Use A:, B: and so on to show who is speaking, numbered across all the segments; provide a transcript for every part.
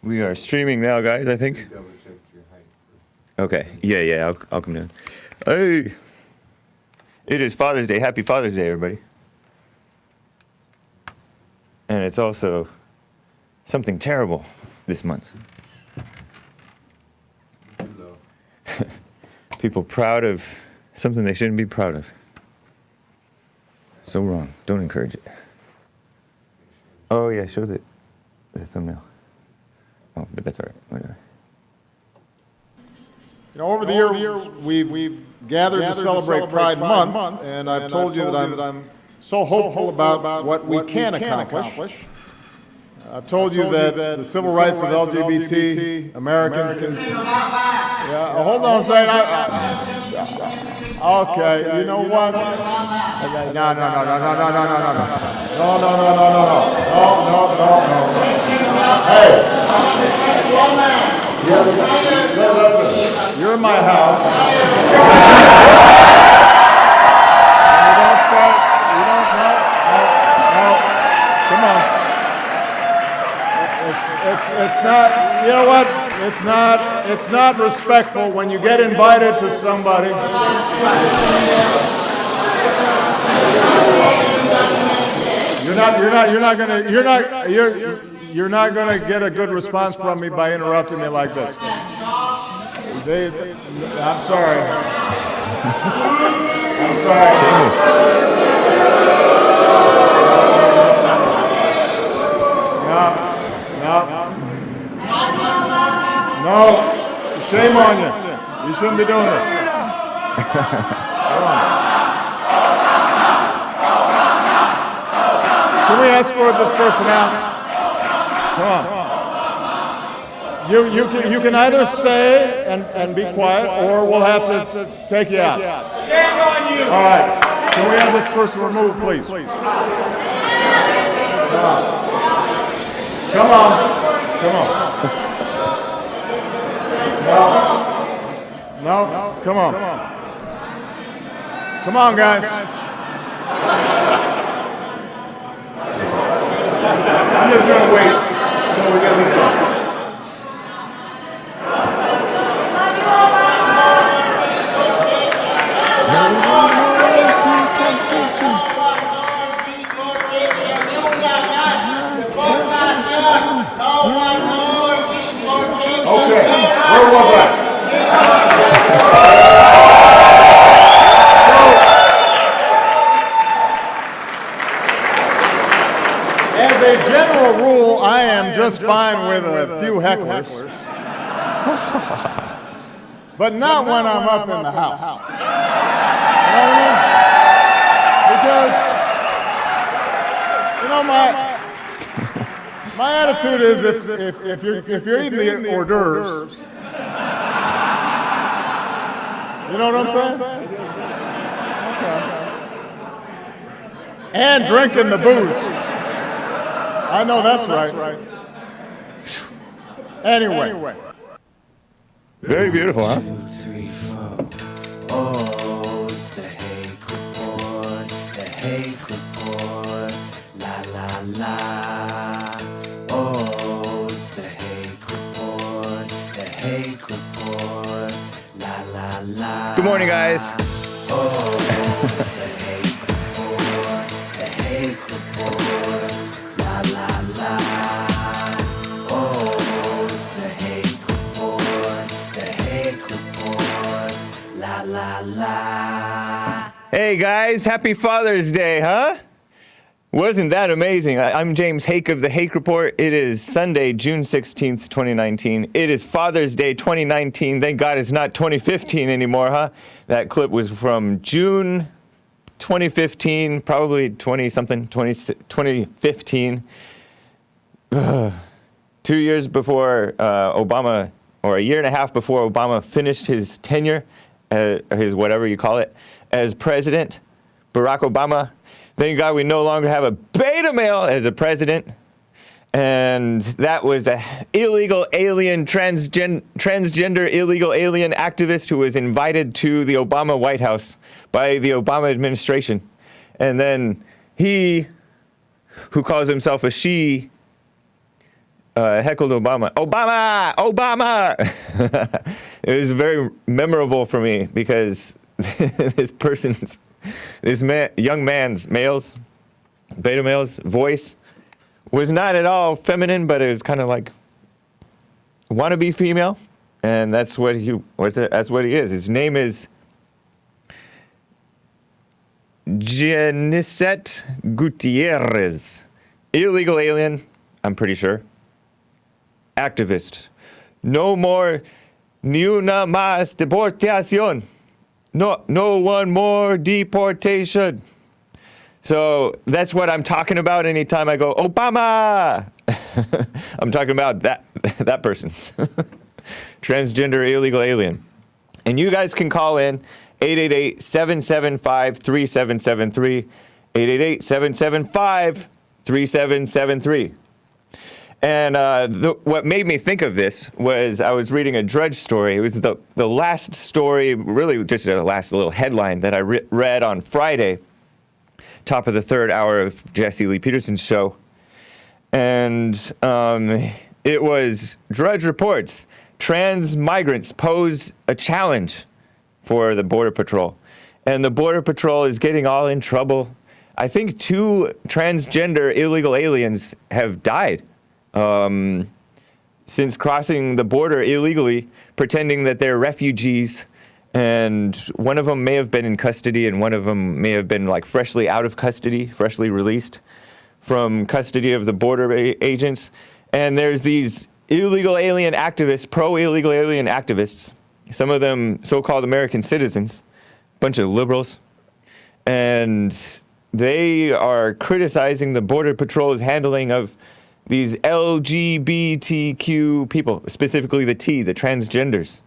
A: We are streaming now, guys, I think.
B: Double check your height first.
A: Okay. Yeah, I'll come down. Hey! It is Father's Day. Happy Father's Day, everybody. And it's also something terrible this month.
B: Hello.
A: People proud of something they shouldn't be proud of. So wrong. Don't encourage it. Oh, yeah, show the thumbnail. Oh, but that's all right. Whatever.
C: You know, over the year, we've gathered to celebrate Pride Month, and I've told you that I'm so hopeful about what we can accomplish. I've told you that the civil rights of LGBT Americans can... Yeah, hold on a second. Okay, you know what? No. Hey! Listen, you're in my house. You don't start. You don't. No. Come on. It's not. You know what? It's not respectful when you get invited to somebody. You're not gonna get a good response from me by interrupting me like this. I'm sorry. I'm sorry. No. Shame on you. You shouldn't be doing this. Come on. Can we escort this person out? Come on. You can either stay and be quiet, or we'll have to take you out.
D: Shame on you!
C: All right. Can we have this person removed, please? Come on. Come on. Come on. No. Come on. Come on, guys. I'm just going to wait until we get this done. Okay, where was I? As a general rule, I am just fine with a few hecklers. But not when I'm up in the house. You know what I mean? Because, my attitude is if you're eating the hors d'oeuvres, you know what I'm saying? And drinking the booze. I know that's right. Anyway.
A: Very beautiful, huh?
E: 2, 3, 4. Oh, it's the Hake Report. The Hake Report. La la la. Oh, it's the Hake Report. The Hake Report. La la la.
A: Good morning, guys.
E: Oh, it's the Hake Report. The Hake Report. La la la. Oh, it's the Hake Report. The Hake Report. La la la.
A: Hey, guys. Happy Father's Day, huh? Wasn't that amazing? I'm James Hake of the Hake Report. It is Sunday, June 16th, 2019. It is Father's Day 2019. Thank God it's not 2015 anymore, huh? That clip was from June 2015, probably 2015. 2 years before Obama, or a year and a half before Obama finished his tenure, his whatever you call it, as president, Barack Obama. Thank God we no longer have a beta male as a president. And that was a illegal alien, transgender illegal alien activist who was invited to the Obama White House by the Obama administration. And then he, who calls himself a she, heckled Obama. Obama! Obama! It was very memorable for me because young man's beta male's voice was not at all feminine, but it was kind of like wannabe female, and that's what he is. His name is Jennicet Gutiérrez. Illegal alien, I'm pretty sure. Activist. No more ni una más deportación. No one more deportation. So that's what I'm talking about anytime I go, Obama! I'm talking about that person. Transgender illegal alien. And you guys can call in 888-775-3773, 888-775-3773. And what made me think of this was I was reading a Drudge story. It was the last story, really just a last little headline that I read on Friday, top of the third hour of Jesse Lee Peterson's show. And it was Drudge reports, trans migrants pose a challenge for the Border Patrol. And the Border Patrol is getting all in trouble. I think 2 transgender illegal aliens have died since crossing the border illegally, pretending that they're refugees. And one of them may have been in custody, and one of them may have been like freshly out of custody, freshly released from custody of the border agents. And there's these illegal alien activists, pro-illegal alien activists, some of them so-called American citizens, bunch of liberals, and they are criticizing the Border Patrol's handling of these LGBTQ people, specifically the transgenders.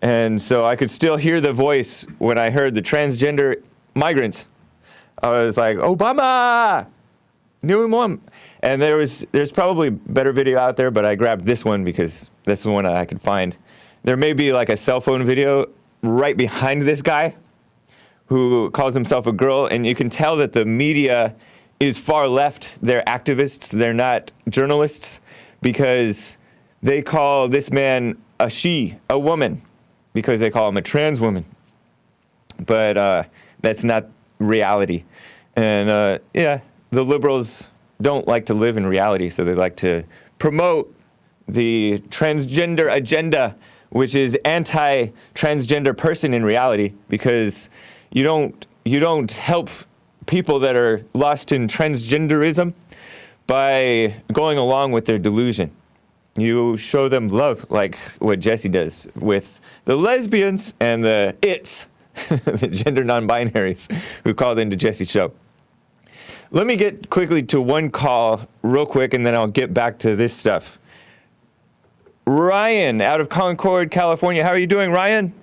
A: And so I could still hear the voice when I heard the transgender migrants. I was like, Obama! New one. And there's probably better video out there, but I grabbed this one because that's the one I could find. There may be like a cell phone video right behind this guy who calls himself a girl, and you can tell that the media is far left. They're activists. They're not journalists, because they call this man a she, a woman, because they call him a trans woman. But that's not reality. And yeah, the liberals don't like to live in reality, so they like to promote the transgender agenda, which is anti-transgender person in reality, because you don't help people that are lost in transgenderism by going along with their delusion. You show them love, like what Jesse does with the lesbians and the the gender non-binaries who called into Jesse's show. Let me get quickly to one call real quick, and then I'll get back to this stuff. Ryan, out of Concord, California. How are you doing, Ryan?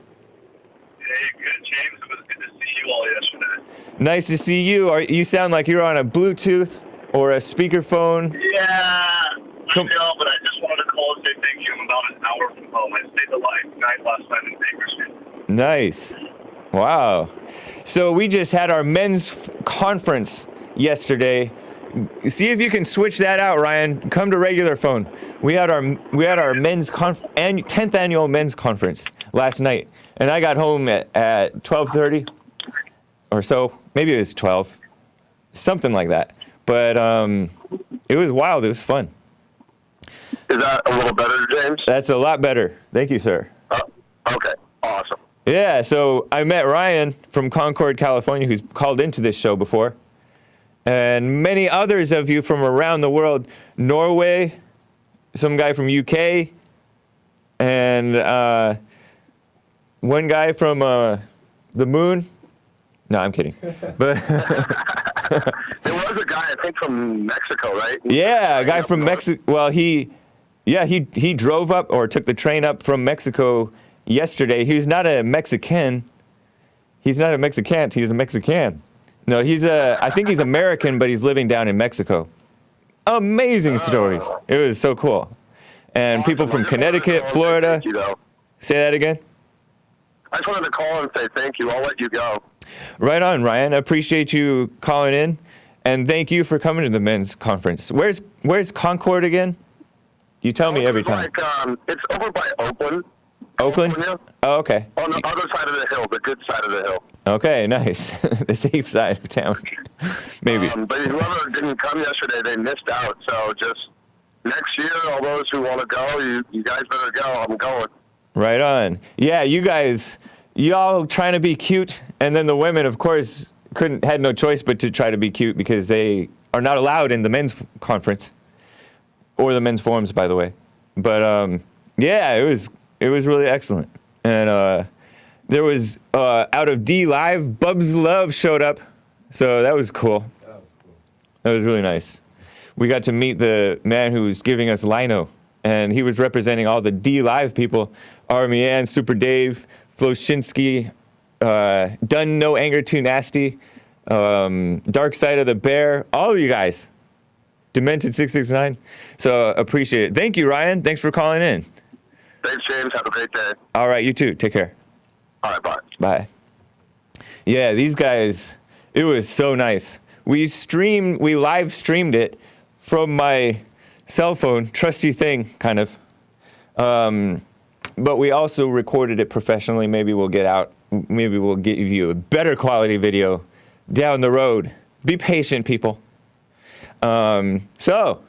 D: Hey, good, James. It was good to see you all yesterday.
A: Nice to see you. You sound like you're on a Bluetooth or a speakerphone.
D: Yeah, I know, but I just wanted to call and say thank you. I'm about an hour from home. I stayed the night last night in Bakersfield.
A: Nice. Wow. So we just had our men's conference yesterday. See if you can switch that out, Ryan. Come to regular phone. We had our men's 10th annual men's conference last night, and I got home at 12:30 or so. Maybe it was 12, something like that. But it was wild. It was fun.
D: Is that a little better, James?
A: That's a lot better. Thank you, sir.
D: Okay, awesome.
A: Yeah, so I met Ryan from Concord, California, who's called into this show before, and many others of you from around the world. Norway, some guy from UK, and one guy from the moon. No, I'm kidding. But
D: There was a guy, I think, from Mexico, right?
A: yeah, a guy from Mexico. Well, he drove up or took the train up from Mexico yesterday. He's not a Mexican. He's not a Mexicant. He's a Mexican. No, I think he's American, but he's living down in Mexico. Amazing stories. It was so cool. And people from Connecticut, Florida.
D: Thank you, though.
A: Say that again?
D: I just wanted to call and say thank you. I'll let you go.
A: Right on, Ryan. I appreciate you calling in. And thank you for coming to the men's conference. Where's Concord again? You tell me every
F: It's
A: time.
F: like, it's over by Oakland.
A: Oakland?
F: California,
A: Oh, okay.
F: on the other side of the hill, the good side of the hill.
A: Okay, nice. The safe side of town. Maybe.
F: But whoever didn't come yesterday, they missed out. So just next year, all those who want to go, you guys better go. I'm going.
A: Right on. Yeah, you guys, y'all trying to be cute, and then the women, of course, had no choice but to try to be cute because they are not allowed in the men's conference or the men's forums, by the way. But yeah, it was really excellent, and there was out of D Live, Bubs Love showed up, so that was cool.
B: That was cool.
A: That was really nice. We got to meet the man who was giving us Lino, and he was representing all the D Live people: Army Ann, Super Dave, Floshinsky, Done No Anger Too Nasty, Dark Side of the Bear, all of you guys. Demented 669. So appreciate it. Thank you, Ryan. Thanks for calling in.
F: Thanks, James. Have a great day.
A: All right, you too. Take care.
F: All right, bye.
A: Bye. Yeah, these guys, it was so nice. We live streamed it from my cell phone, trusty thing, kind of. But we also recorded it professionally. Maybe we'll give you a better quality video down the road. Be patient, people. So,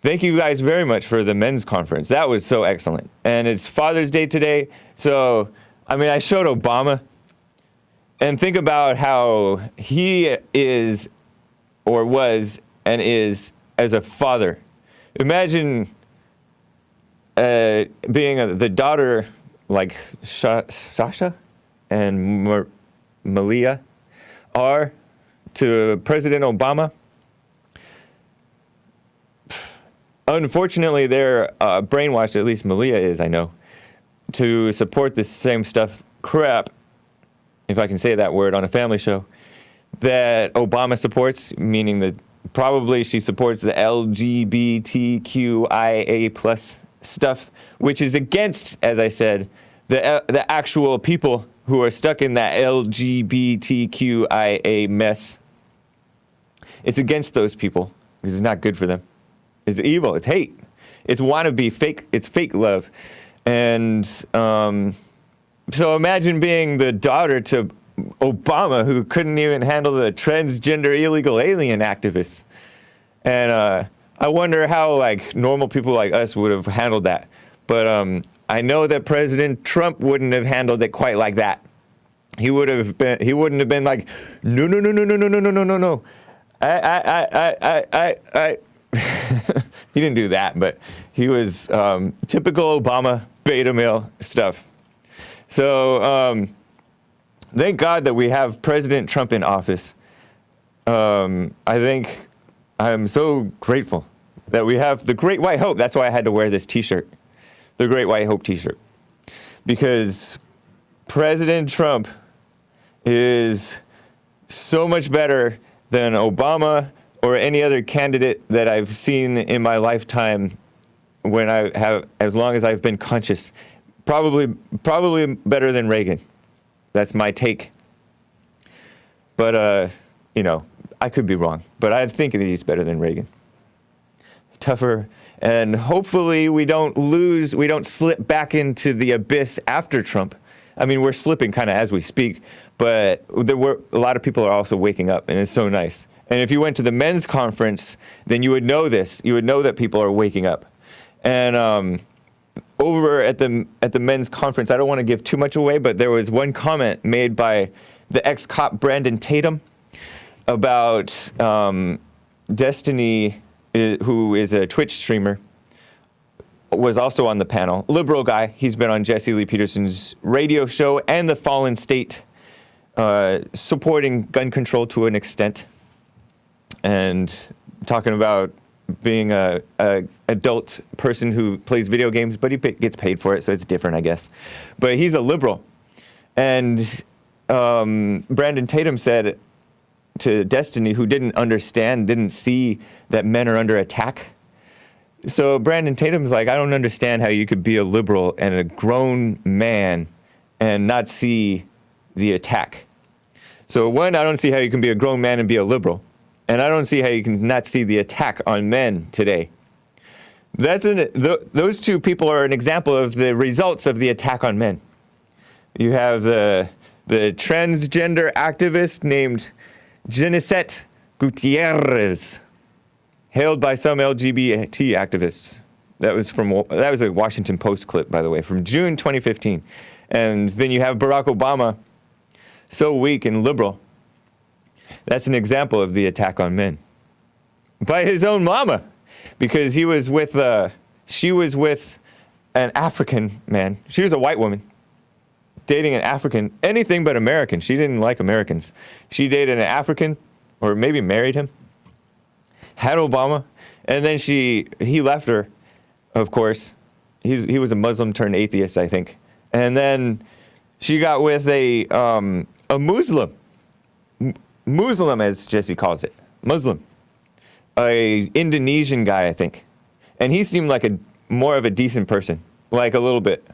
A: thank you guys very much for the men's conference. That was so excellent. And it's Father's Day today. So, I mean, I showed Obama. And think about how he is, or was, and is as a father. Imagine being the daughter, like Sasha and Malia are to President Obama. Unfortunately, they're brainwashed, at least Malia is, I know, to support the same crap, if I can say that word on a family show, that Obama supports, meaning that probably she supports the LGBTQIA plus stuff, which is against, as I said, the actual people who are stuck in that LGBTQIA mess. It's against those people because it's not good for them. It's evil. It's hate. It's wannabe fake. It's fake love. And so imagine being the daughter to Obama, who couldn't even handle the transgender illegal alien activists. And I wonder how like normal people like us would have handled that. But I know that President Trump wouldn't have handled it quite like that. He wouldn't have been like, no. I he didn't do that, but he was typical Obama beta male stuff. So thank God that we have President Trump in office. I think I'm so grateful that we have the Great White Hope. That's why I had to wear this T-shirt, the Great White Hope T-shirt, because President Trump is so much better than Obama or any other candidate that I've seen in my lifetime as long as I've been conscious. Probably better than Reagan. That's my take. But, I could be wrong. But I think that he's better than Reagan. Tougher. And hopefully we don't slip back into the abyss after Trump. I mean, we're slipping kind of as we speak, but a lot of people are also waking up, and it's so nice. And if you went to the men's conference, then you would know this. You would know that people are waking up. And over at the men's conference, I don't want to give too much away, but there was one comment made by the ex-cop Brandon Tatum about Destiny, who is a Twitch streamer, was also on the panel. Liberal guy. He's been on Jesse Lee Peterson's radio show and The Fallen State, supporting gun control to an extent, and talking about being a adult person who plays video games, but he gets paid for it, so it's different, I guess. But he's a liberal. And Brandon Tatum said to Destiny, who didn't see that men are under attack. So Brandon Tatum's like, I don't understand how you could be a liberal and a grown man and not see the attack. So one, I don't see how you can be a grown man and be a liberal. And I don't see how you can not see the attack on men today. Those two people are an example of the results of the attack on men. You have the transgender activist named Jennicet Gutiérrez, hailed by some LGBT activists. That was a Washington Post clip, by the way, from June 2015. And then you have Barack Obama, so weak and liberal. That's an example of the attack on men by his own mama, because she was with an African man. She was a white woman dating an African, anything but American. She didn't like Americans. She dated an African, or maybe married him, had Obama, and then he left her, of course. He was a Muslim turned atheist, I think. And then she got with a Muslim, as Jesse calls it, Muslim, a Indonesian guy, I think. And he seemed like more of a decent person, like a little bit.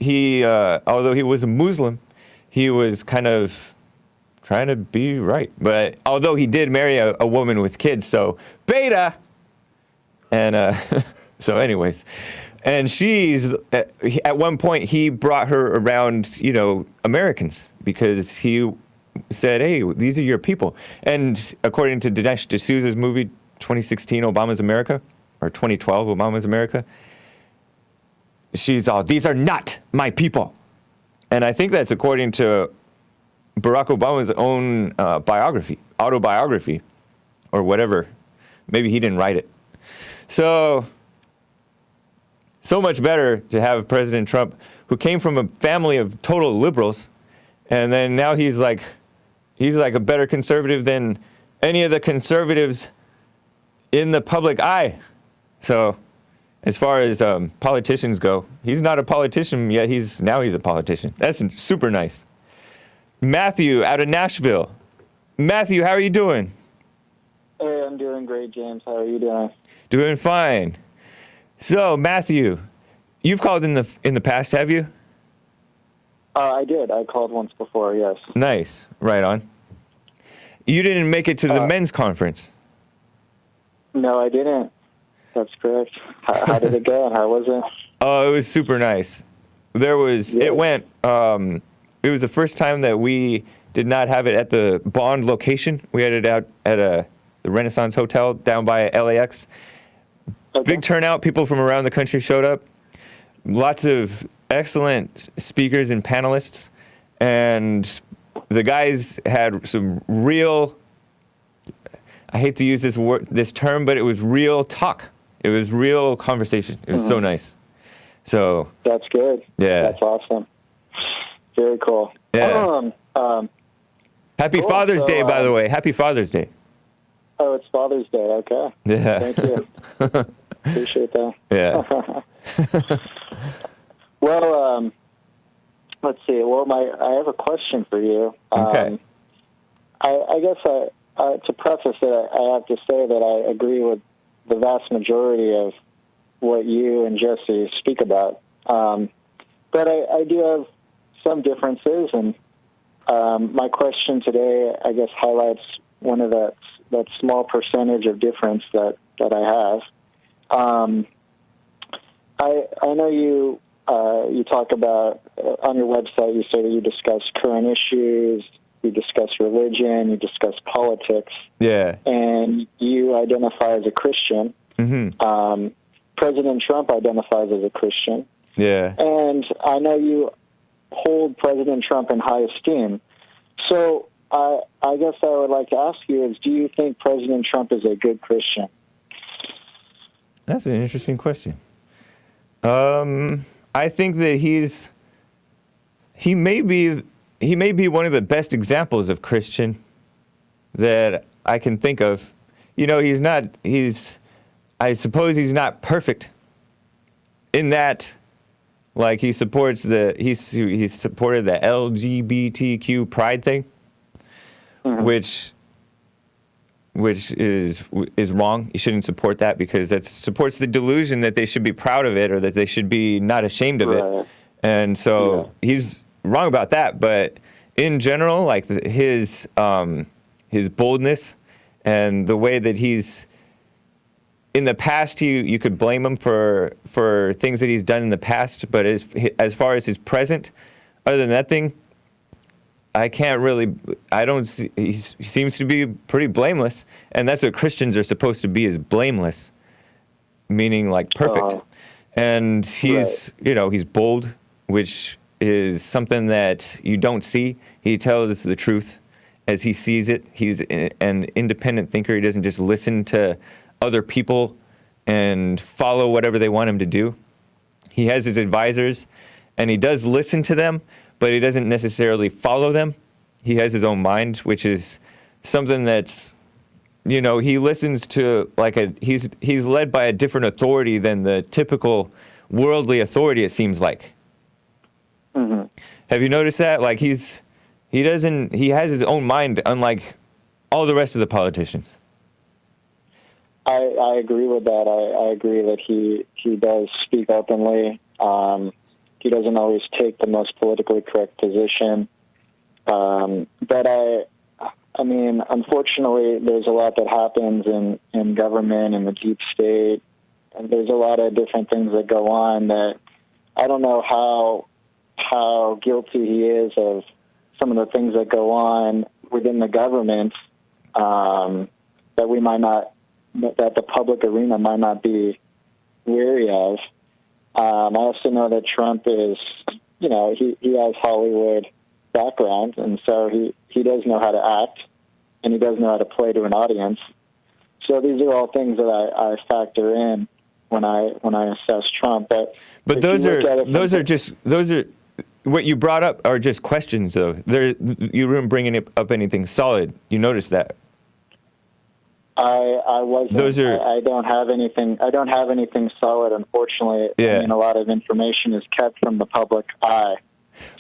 A: Although he was a Muslim, he was kind of trying to be right. But although he did marry a woman with kids, so beta. And so anyways, and at one point he brought her around, Americans, because he said, hey, these are your people. And according to Dinesh D'Souza's movie, 2016, Obama's America, or 2012, Obama's America, she's all, these are not my people. And I think that's according to Barack Obama's own autobiography, or whatever. Maybe he didn't write it. So much better to have President Trump, who came from a family of total liberals, and then now he's like a better conservative than any of the conservatives in the public eye. So as far as politicians go, he's not a politician yet. Now he's a politician. That's super nice. Matthew out of Nashville. Matthew, how are you doing?
G: Hey, I'm doing great, James. How are you doing?
A: Doing fine. So, Matthew, you've called in the past, have you?
G: I did. I called once before, yes.
A: Nice. Right on. You didn't make it to the men's conference.
G: No, I didn't. That's correct. How did it go? How was it?
A: Oh, it was super nice. It was the first time that we did not have it at the Bond location. We had it out at the Renaissance Hotel down by LAX.
G: Okay.
A: Big turnout. People from around the country showed up. Lots of excellent speakers and panelists. And the guys had some real, I hate to use this term, but it was real talk. It was real conversation. It was so nice. So
G: that's good.
A: Yeah.
G: That's awesome. Very cool.
A: Yeah. Happy
G: Cool.
A: Father's Day, by the way. Happy Father's Day.
G: Oh, it's Father's Day. Okay.
A: Yeah.
G: Thank you. Appreciate that.
A: Yeah.
G: Well, let's see. Well, I have a question for you.
A: Okay.
G: I guess to preface it, I have to say that I agree with the vast majority of what you and Jesse speak about. But I do have some differences, and my question today, I guess, highlights one of that small percentage of difference that I have. I know you talk about, on your website, you say that you discuss current issues, you discuss religion, you discuss politics.
A: Yeah.
G: And you identify as a Christian.
A: Mm-hmm.
G: President Trump identifies as a Christian.
A: Yeah.
G: And I know you hold President Trump in high esteem. So I guess I would like to ask you is, do you think President Trump is a good Christian?
A: That's an interesting question. I think that he may be one of the best examples of Christian that I can think of. I suppose he's not perfect in that, like, he supported the LGBTQ pride thing,
G: Mm-hmm.
A: which is wrong. You shouldn't support that, because that supports the delusion that they should be proud of it, or that they should be not ashamed of it. And so he's wrong about that. But in general, like his boldness and the way that he's in the past, you could blame him for things that he's done in the past, but as far as his present, other than that thing, I can't really. I don't see. He seems to be pretty blameless, and that's what Christians are supposed to be: is blameless, meaning like perfect. And he's, he's bold, which is something that you don't see. He tells us the truth as he sees it. He's an independent thinker. He doesn't just listen to other people and follow whatever they want him to do. He has his advisors, and he does listen to them, but he doesn't necessarily follow them. He has his own mind, which is something that's, he listens to he's led by a different authority than the typical worldly authority, it seems like.
G: Mm-hmm.
A: Have you noticed that? Like he has his own mind, unlike all the rest of the politicians.
G: I agree with that. I agree that he does speak openly. He doesn't always take the most politically correct position. But I mean, unfortunately, there's a lot that happens in government, in the deep state, and there's a lot of different things that go on that I don't know how guilty he is of some of the things that go on within the government that we might not, that the public arena might not be wary of. I also know that Trump is, he has Hollywood background, and so he does know how to act, and he does know how to play to an audience. So these are all things that I factor in when I assess Trump. But
A: those are what you brought up are just questions, though. You weren't bringing up anything solid. You noticed that.
G: I wasn't. I don't have anything. I don't have anything solid, unfortunately.
A: Yeah.
G: I mean, a lot of information is kept from the public eye.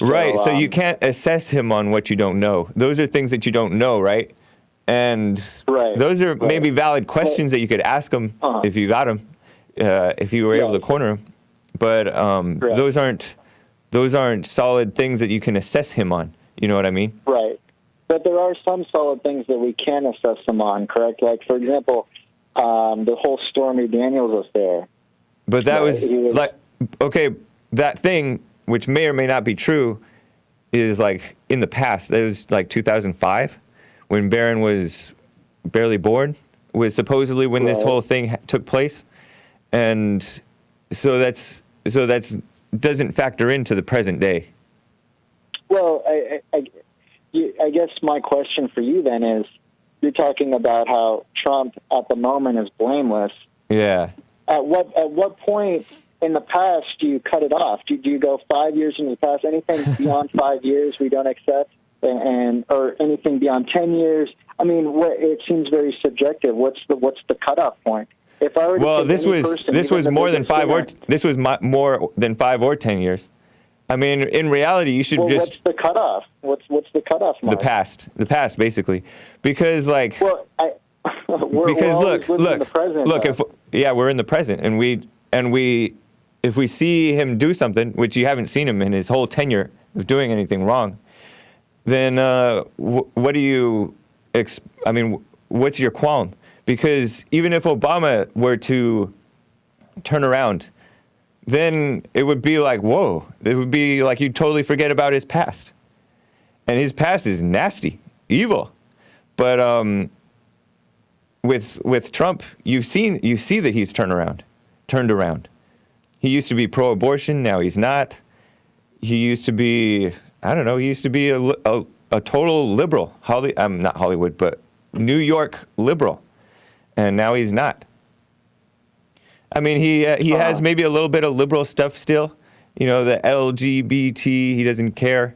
A: Right. So you can't assess him on what you don't know. Those are things that you don't know, right? And those are maybe valid questions that you could ask him if you got him, if you were able to corner him. But those aren't solid things that you can assess him on. You know what I mean?
G: Right. But there are some solid things that we can assess him on, correct? Like, for example, the whole Stormy Daniels affair.
A: But that was that thing, which may or may not be true, is like in the past. That was like 2005, when Barron was barely born, was supposedly when this whole thing took place, and so that's doesn't factor into the present day.
G: Well, I guess my question for you then is, you're talking about how Trump at the moment is blameless.
A: Yeah.
G: At what point in the past do you cut it off? Do you go 5 years into the past? Anything beyond 5 years we don't accept, or anything beyond 10 years? I mean, it seems very subjective. What's the cutoff point? If I were to
A: this was more than 5 more than 5 or 10 years. I mean, in reality, you should just.
G: What's the cutoff? What's the cutoff mark?
A: The past, basically, because like.
G: Well, we're
A: look,
G: in the present,
A: we're in the present, and if we see him do something, which you haven't seen him in his whole tenure of doing anything wrong, then what do you? What's your qualm? Because even if Obama were to turn around, then it would be like, whoa, it would be like you totally forget about his past. And his past is nasty, evil. But with Trump, you see that he's turned around. He used to be pro-abortion, now he's not. He used to be, a total liberal. Not Hollywood, but New York liberal. And now he's not. I mean, he has maybe a little bit of liberal stuff still. The LGBT, he doesn't care.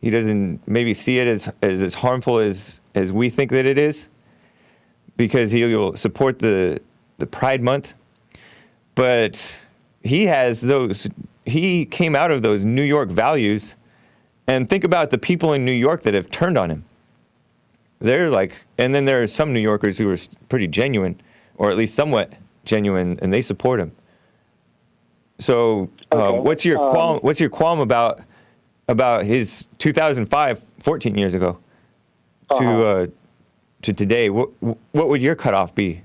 A: He doesn't maybe see it as harmful as we think that it is, because he'll support the Pride Month. But he came out of those New York values, and think about the people in New York that have turned on him. And then there are some New Yorkers who are pretty genuine, or at least somewhat genuine, and they support him. So, what's your qualm about his 2005, 14 years ago, to today? What would your cutoff be?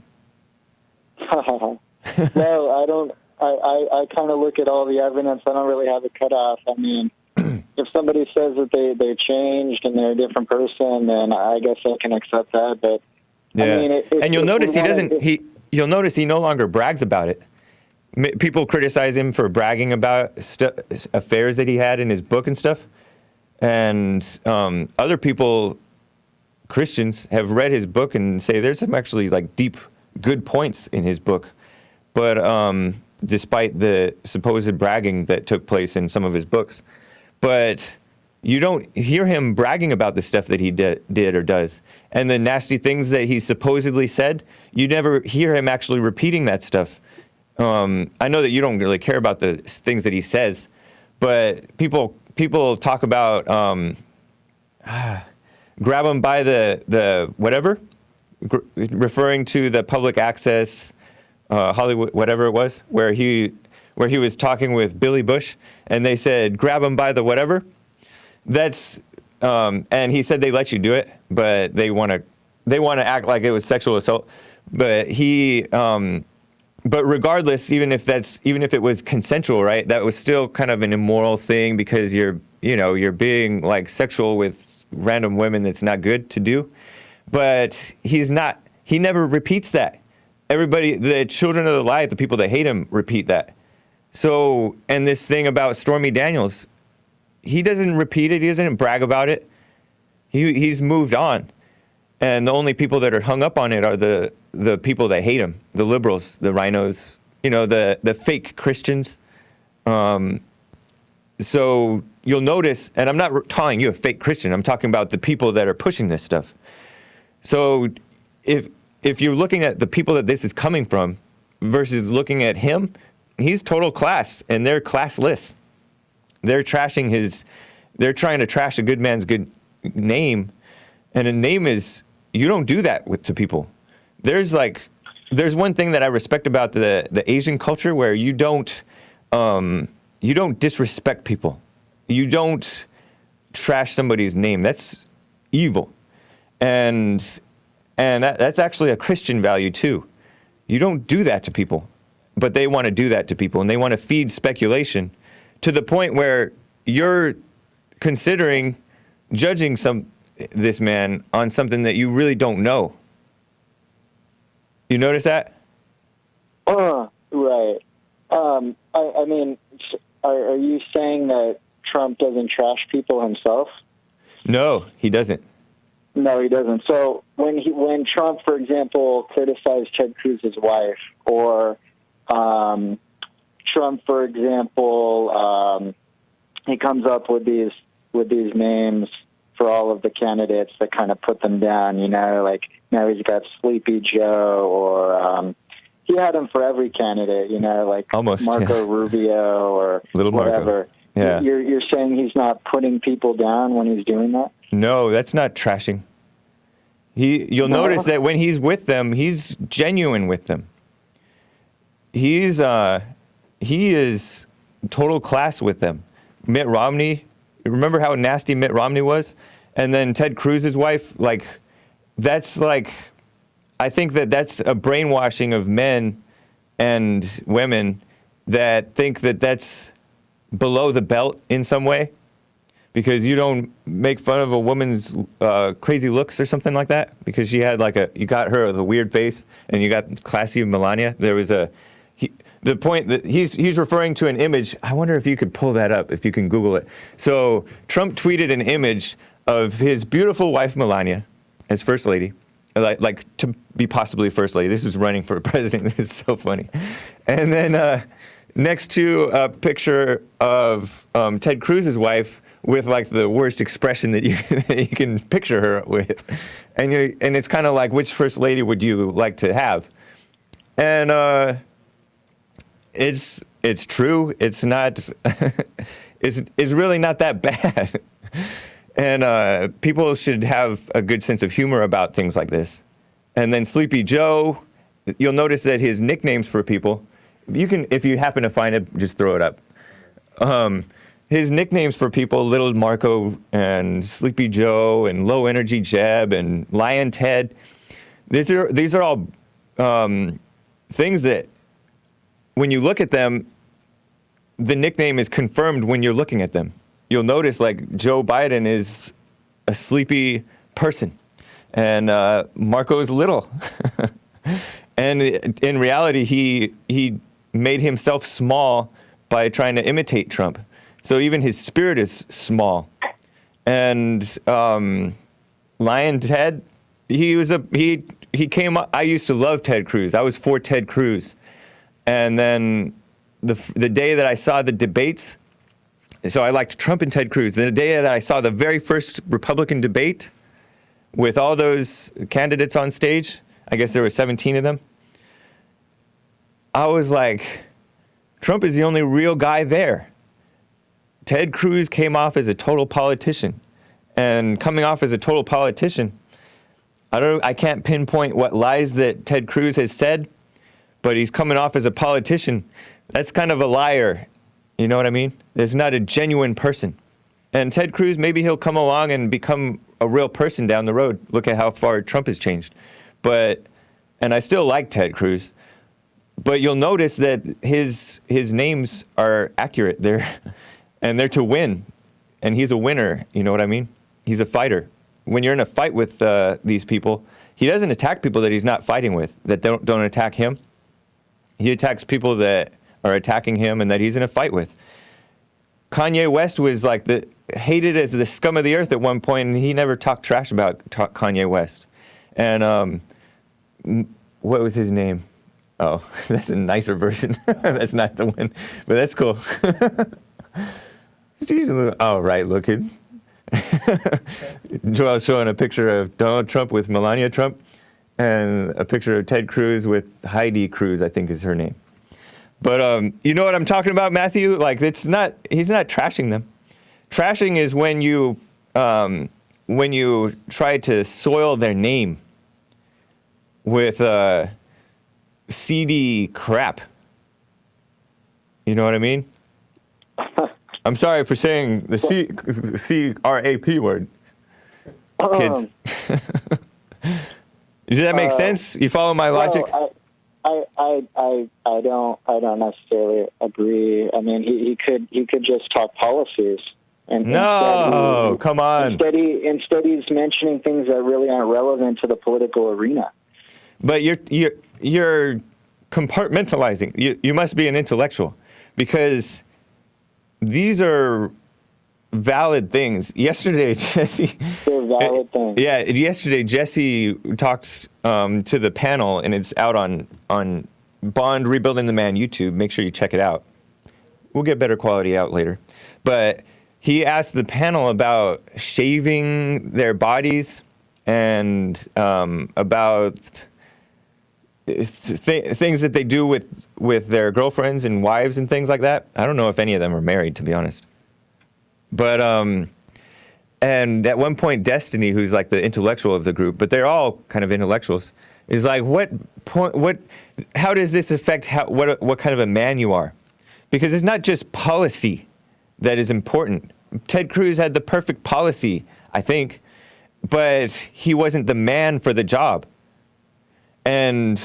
G: No, I don't. I kind of look at all the evidence. I don't really have a cutoff. I mean, if somebody says that they changed and they're a different person, then I guess I can accept that. But
A: Yeah.
G: I mean,
A: And you'll notice you'll notice he no longer brags about it. People criticize him for bragging about affairs that he had in his book and stuff. And other people, Christians, have read his book and say there's some actually like deep, good points in his book. But despite the supposed bragging that took place in some of his books. But you don't hear him bragging about the stuff that he did or does. And the nasty things that he supposedly said, you never hear him actually repeating that stuff. I know that you don't really care about the things that he says, but people talk about grab him by the whatever, referring to the public access Hollywood, whatever it was, where he was talking with Billy Bush, and they said grab him by the whatever. That's and he said they let you do it, but they want to act like it was sexual assault. But but regardless, even if it was consensual, right? That was still kind of an immoral thing because you're being like sexual with random women. That's not good to do. But he never repeats that. Everybody, the children of the light, the people that hate him, repeat that. So, and this thing about Stormy Daniels, he doesn't repeat it. He doesn't brag about it. He's moved on. And the only people that are hung up on it are the people that hate him, the liberals, the rhinos, the fake Christians. So you'll notice, and I'm not calling you a fake Christian. I'm talking about the people that are pushing this stuff. So if you're looking at the people that this is coming from versus looking at him, he's total class, and they're classless. They're trying to trash a good man's good name, and a name is, you don't do that to people. There's one thing that I respect about the Asian culture where you don't disrespect people. You don't trash somebody's name. That's evil. And that's actually a Christian value too. You don't do that to people, but they want to do that to people, and they want to feed speculation to the point where you're considering judging this man on something that you really don't know. You notice that?
G: Right. I mean, are you saying that Trump doesn't trash people himself?
A: No, he doesn't.
G: No, he doesn't. So when Trump, for example, criticized Ted Cruz's wife, or Trump, for example, he comes up with these names for all of the candidates that kind of put them down, like now he's got Sleepy Joe, or he had him for every candidate, like
A: almost
G: Marco Rubio or
A: Little
G: whatever.
A: Marco. Yeah.
G: You're saying he's not putting people down when he's doing that? No,
A: that's not trashing. You'll notice that when he's with them, he's genuine with them. He is total class with them. Mitt Romney, remember how nasty Mitt Romney was? And then Ted Cruz's wife, I think that's a brainwashing of men and women that think that that's below the belt in some way, because you don't make fun of a woman's crazy looks or something like that, because she had you got her with a weird face and you got classy Melania. There was the point that he's referring to an image. I wonder if you could pull that up, if you can Google it. So Trump tweeted an image of his beautiful wife Melania as first lady, like to be possibly first lady. This is running for president. This is so funny. And then next to a picture of Ted Cruz's wife with the worst expression that you can picture her with, and it's kind of like, which first lady would you like to have? And it's true. It's not. it's really not that bad. And people should have a good sense of humor about things like this. And then Sleepy Joe, you'll notice that his nicknames for people, if you happen to find it, just throw it up. His nicknames for people, Little Marco and Sleepy Joe and Low Energy Jeb and Lion Ted, these are all things that when you look at them, the nickname is confirmed when you're looking at them. You'll notice like Joe Biden is a sleepy person and Marco's little. And in reality, he made himself small by trying to imitate Trump. So even his spirit is small. And Lion Ted, he came up. I used to love Ted Cruz. I was for Ted Cruz. And then the day that I saw the debates, so I liked Trump and Ted Cruz. The day that I saw the very first Republican debate with all those candidates on stage, I guess there were 17 of them, I was like, Trump is the only real guy there. Ted Cruz came off as a total politician. And coming off as a total politician, I can't pinpoint what lies that Ted Cruz has said, but he's coming off as a politician. That's kind of a liar. You know what I mean? There's not a genuine person. And Ted Cruz, maybe he'll come along and become a real person down the road. Look at how far Trump has changed. And I still like Ted Cruz. But you'll notice that his names are accurate. They're to win. And he's a winner. You know what I mean? He's a fighter. When you're in a fight with these people, he doesn't attack people that he's not fighting with, that don't attack him. He attacks people that are attacking him and that he's in a fight with. Kanye West was like hated as the scum of the earth at one point, and he never talked trash about Kanye West. And what was his name? Oh, that's a nicer version. That's not the one, but that's cool. He's all right looking. Joel's showing a picture of Donald Trump with Melania Trump and a picture of Ted Cruz with Heidi Cruz, I think is her name. But you know what I'm talking about, Matthew? Like he's not trashing them. Trashing is when you try to soil their name with seedy crap. You know what I mean? I'm sorry for saying the C-R-A-P word, kids. Does that make sense? You follow my logic?
G: I don't necessarily agree. I mean, he could just talk policies. And
A: come on.
G: Instead, he's mentioning things that really aren't relevant to the political arena.
A: But you're compartmentalizing. You must be an intellectual, because these are valid things. Yesterday, Jesse.
G: They're valid things.
A: Yeah, yesterday Jesse talked to the panel, and it's out on Bond Rebuilding the Man YouTube. Make sure you check it out. We'll get better quality out later. But he asked the panel about shaving their bodies and about things that they do with their girlfriends and wives and things like that. I don't know if any of them are married, to be honest. But and at one point, Destiny, who's like the intellectual of the group, but they're all kind of intellectuals, is like, how does this affect what kind of a man you are? Because it's not just policy that is important. Ted Cruz had the perfect policy, I think, but he wasn't the man for the job. And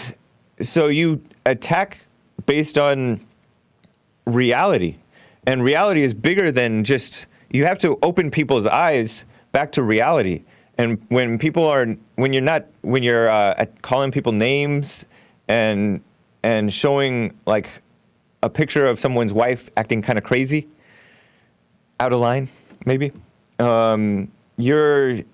A: so you attack based on reality. And reality is bigger than just, you have to open people's eyes back to reality. And when you're calling people names and showing like a picture of someone's wife acting kind of crazy, out of line, maybe, you're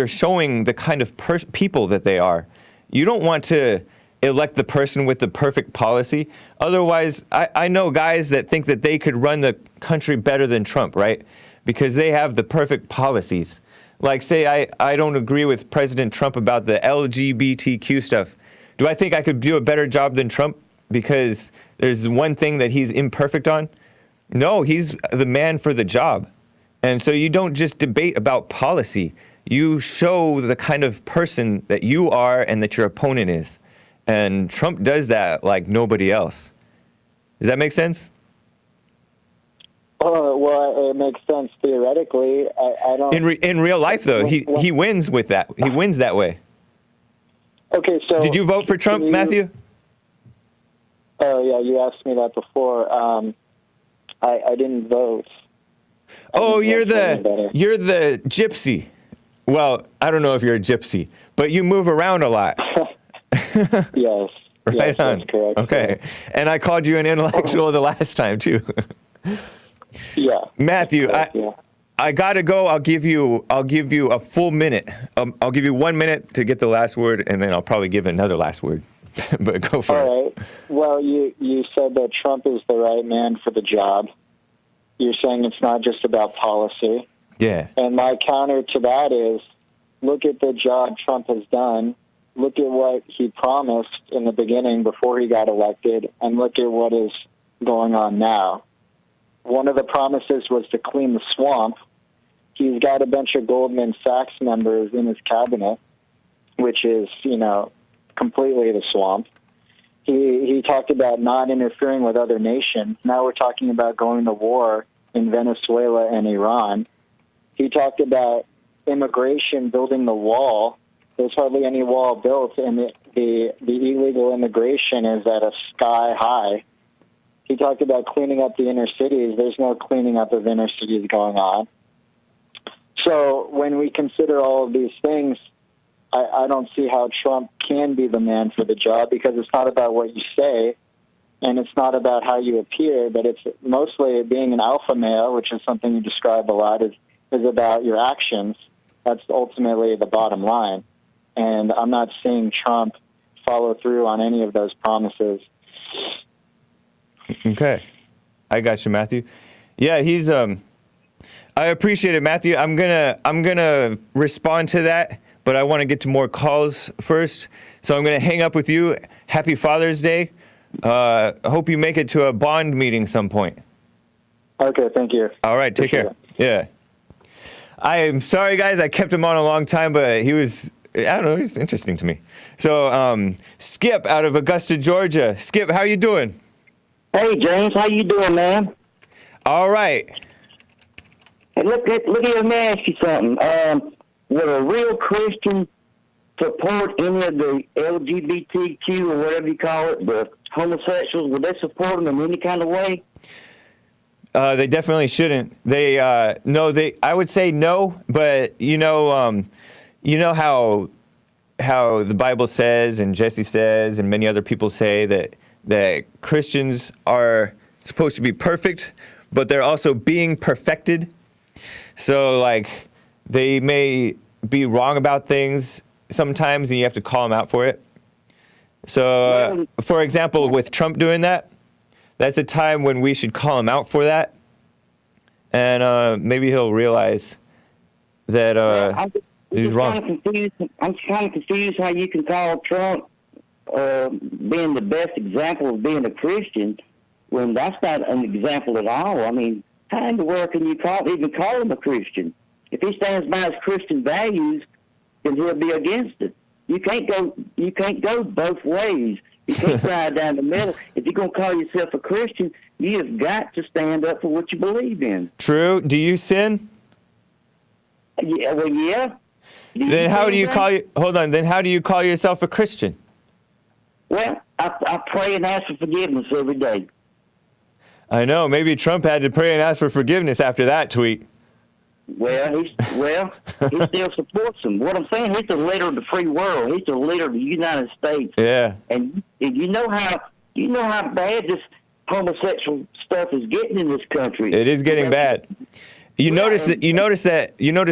A: showing the kind of people that they are. You don't want to elect the person with the perfect policy. Otherwise, I know guys that think that they could run the country better than Trump, right? Because they have the perfect policies. Like, say I don't agree with President Trump about the LGBTQ stuff. Do I think I could do a better job than Trump because there's one thing that he's imperfect on? No, he's the man for the job. And so you don't just debate about policy. You show the kind of person that you are and that your opponent is. And Trump does that like nobody else. Does that make sense?
G: Well, it makes sense theoretically. I don't.
A: In real life, though, he wins with that. He wins that way.
G: Okay, so
A: did you vote for Trump, Matthew?
G: Oh, yeah, you asked me that before. I didn't vote.
A: Oh,
G: I didn't vote for anybody.
A: you're the gypsy. Well, I don't know if you're a gypsy, but you move around a lot.
G: Yes.
A: Right
G: Yes,
A: on.
G: that's correct.
A: Okay. And I called you an intellectual the last time too.
G: Yeah.
A: Matthew,
G: Yeah.
A: I gotta go. I'll give you a full minute. I'll give you 1 minute to get the last word, and then I'll probably give another last word. But go for it.
G: All right. Well, you said that Trump is the right man for the job. You're saying it's not just about policy.
A: Yeah.
G: And my counter to that is, look at the job Trump has done. Look at what he promised in the beginning before he got elected, and look at what is going on now. One of the promises was to clean the swamp. He's got a bunch of Goldman Sachs members in his cabinet, which is, completely the swamp. He talked about not interfering with other nations. Now we're talking about going to war in Venezuela and Iran. He talked about immigration, building the wall. There's hardly any wall built, and the illegal immigration is at a sky high. He talked about cleaning up the inner cities. There's no cleaning up of inner cities going on. So when we consider all of these things, I don't see how Trump can be the man for the job, because it's not about what you say, and it's not about how you appear, but it's mostly being an alpha male, which is something you describe a lot, is about your actions. That's ultimately the bottom line. And I'm not seeing Trump follow through on any of those promises.
A: Okay. I got you, Matthew. Yeah, he's I appreciate it, Matthew. I'm gonna respond to that, but I want to get to more calls first. So I'm gonna hang up with you. Happy Father's Day. I hope you make it to a bond meeting some point.
G: Okay, thank you.
A: All right, take care. Yeah. I am sorry, guys. I kept him on a long time, but he was, I don't know, he's interesting to me. So, Skip out of Augusta, Georgia. Skip, how you doing?
H: Hey, James, how you doing, man?
A: All right.
H: Hey, look here, let me ask you something. Would a real Christian support any of the LGBTQ or whatever you call it, the homosexuals? Would they support them in any kind of way?
A: They definitely shouldn't. They no. I would say no, but you know how the Bible says, and Jesse says, and many other people say that Christians are supposed to be perfect, but they're also being perfected. So like they may be wrong about things sometimes, and you have to call them out for it. So, for example, with Trump doing that, that's a time when we should call him out for that, and maybe he'll realize that he's wrong.
H: I'm kind of confused how you can call Trump being the best example of being a Christian when that's not an example at all. I mean, how in the world can you even call him a Christian? If he stands by his Christian values, then he'll be against it. You can't go both ways. You can't ride down the middle. If you're going to call yourself a Christian, you have got to stand up for what you believe in.
A: True. Do you sin?
H: Yeah, well, yeah.
A: Then how do you Then how do you call yourself a Christian?
H: Well, I pray and ask for forgiveness every day.
A: I know. Maybe Trump had to pray and ask for forgiveness after that tweet.
H: Well, he still supports him. What I'm saying, he's the leader of the free world. He's the leader of the United States.
A: Yeah.
H: And you know how bad this homosexual stuff is getting in this country.
A: It is getting bad. You notice,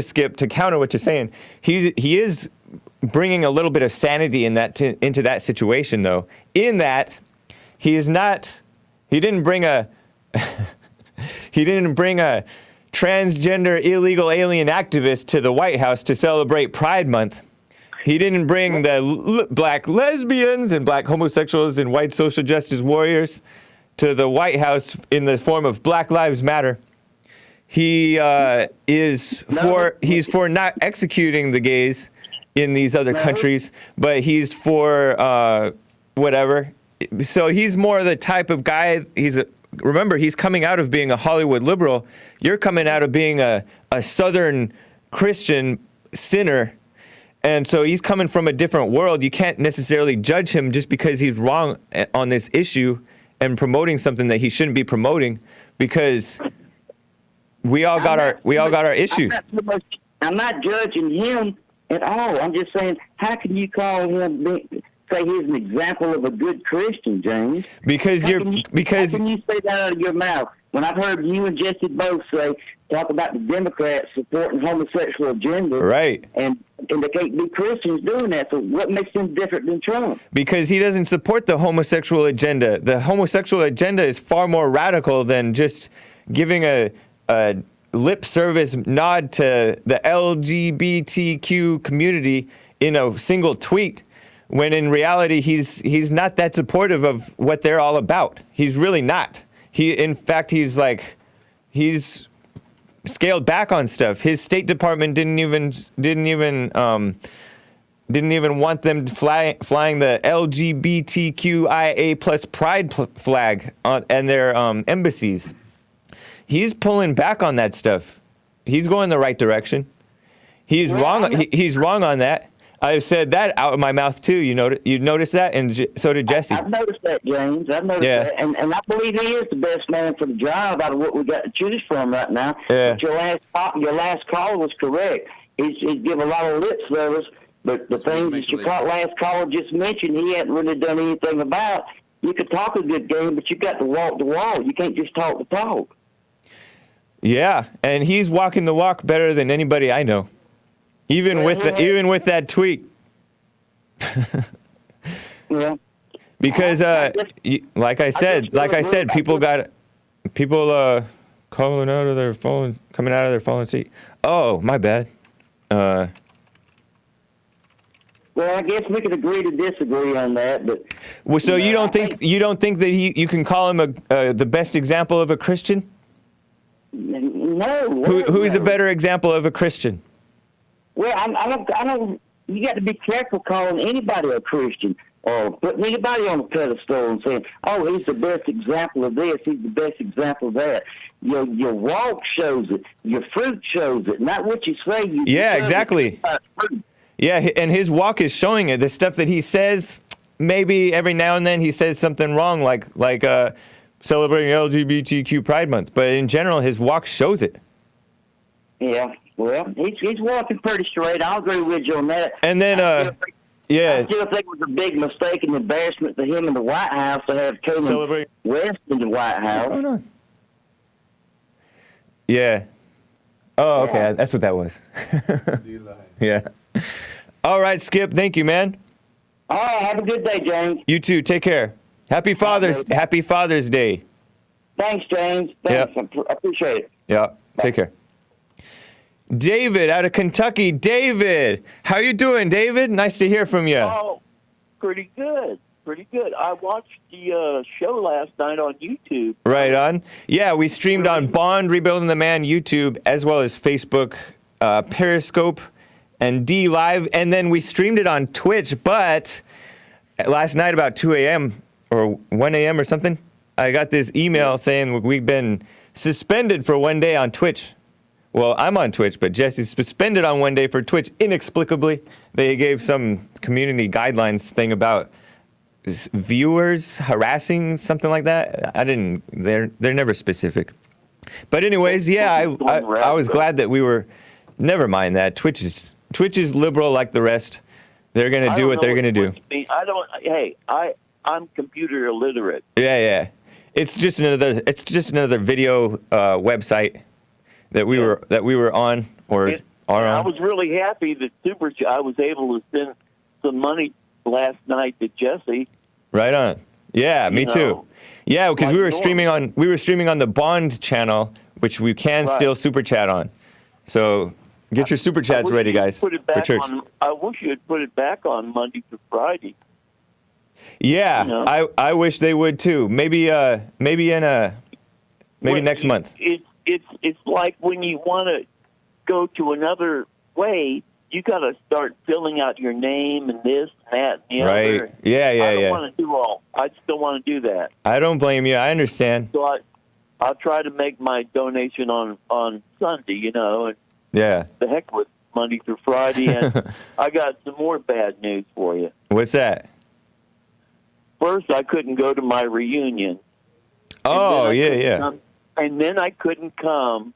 A: Skip, to counter what you're saying, he is bringing a little bit of sanity in that into that situation, though. In that, he didn't bring a transgender illegal alien activist to the White House to celebrate Pride Month. He didn't bring the black lesbians and black homosexuals and white social justice warriors to the White House in the form of Black Lives Matter. He's for not executing the gays in these other countries, but he's for whatever. So he's more the type of guy. Remember, he's coming out of being a Hollywood liberal. You're coming out of being a Southern Christian sinner. And so he's coming from a different world. You can't necessarily judge him just because he's wrong on this issue and promoting something that he shouldn't be promoting, because we all got our issues.
H: I'm not judging him at all. I'm just saying, how can you call him, say he's an example of a good Christian, James?
A: Because
H: how can you say that out of your mouth? When I've heard you and Jesse both talk about the Democrats supporting homosexual agenda,
A: right?
H: And they can't be Christians doing that. So what makes him different than Trump?
A: Because he doesn't support the homosexual agenda. The homosexual agenda is far more radical than just giving a lip service nod to the LGBTQ community in a single tweet, when in reality he's not that supportive of what they're all about. He's really not. In fact, he's scaled back on stuff. His State Department didn't even want them flying the LGBTQIA plus pride flag and their embassies. He's pulling back on that stuff. He's going the right direction. He's wrong. He's wrong on that. I've said that out of my mouth too. You noticed that, and so did Jesse.
H: I've noticed that, James. I've noticed that, and I believe he is the best man for the job out of what we got to choose from right now.
A: Yeah.
H: But your last caller was correct. He's given a lot of lip service, but the things that your last caller just mentioned, he hadn't really done anything about. You could talk a good game, but you got to walk the wall. You can't just talk the talk.
A: Yeah, and he's walking the walk better than anybody I know. Even with that tweet.
H: Yeah.
A: Because like I said, people coming out of their fallen seat. Oh, my bad.
H: Well, I guess we could agree to disagree on that, but.
A: Well, so you don't think that you can call him the best example of a Christian?
H: No.
A: Who's a better example of a Christian?
H: Well, I don't. You got to be careful calling anybody a Christian or putting anybody on a pedestal and saying, "Oh, he's the best example of this. He's the best example of that." Your walk shows it. Your fruit shows it. Not what you say.
A: Yeah, exactly. Yeah, and his walk is showing it. The stuff that he says, maybe every now and then he says something wrong, like celebrating LGBTQ Pride Month. But in general, his walk shows it.
H: Yeah. Well, he's walking pretty straight. I'll agree with you on that.
A: And then, I
H: still think it was a big mistake and embarrassment to him in the White House to have Kalen West in the White House.
A: Oh, no. Yeah. Oh, okay.
H: Yeah.
A: That's what that was. Yeah. All right, Skip. Thank you, man.
H: All right. Have a good day, James.
A: You too. Take care. Happy Father's Day.
H: Thanks, James. Thanks.
A: Yep.
H: I appreciate it.
A: Yeah. Take care. David out of Kentucky. David, how you doing, David? Nice to hear from you.
I: Oh, pretty good. Pretty good. I watched the show last night on YouTube.
A: Right on. Yeah, we streamed on Bond Rebuilding the Man YouTube, as well as Facebook, Periscope, and D Live, and then we streamed it on Twitch. But last night about 2 a.m. or 1 a.m. or something, I got this email saying we've been suspended for 1 day on Twitch. Well, I'm on Twitch, but Jesse's suspended on 1 day for Twitch inexplicably. They gave some community guidelines thing about viewers harassing, something like that. They're never specific. But anyways, yeah, I was glad that we were. Never mind that. Twitch is liberal like the rest. They're gonna do what they're gonna do.
I: Hey, I'm computer illiterate.
A: Yeah. It's just another video website that we were on or are on.
I: I was really happy that I was able to send some money last night to Jesse.
A: Right on. Yeah, me too. Yeah, because we were streaming on the Bond channel, which we can still super chat on. So get your super chats ready, guys, for church.
I: I wish you had put it back on Monday to Friday.
A: Yeah, I wish they would too. Maybe next month.
I: It's like when you want to go to another way, you got to start filling out your name and this and that and the other.
A: Right. Yeah.
I: I don't want to do all. I still want to do that.
A: I don't blame you. I understand.
I: So I'll try to make my donation on Sunday, and
A: yeah.
I: The heck with Monday through Friday. And I got some more bad news for you.
A: What's that?
I: First, I couldn't go to my reunion.
A: Oh,
I: And then I
A: yeah,
I: couldn't
A: yeah.
I: come- and then I couldn't come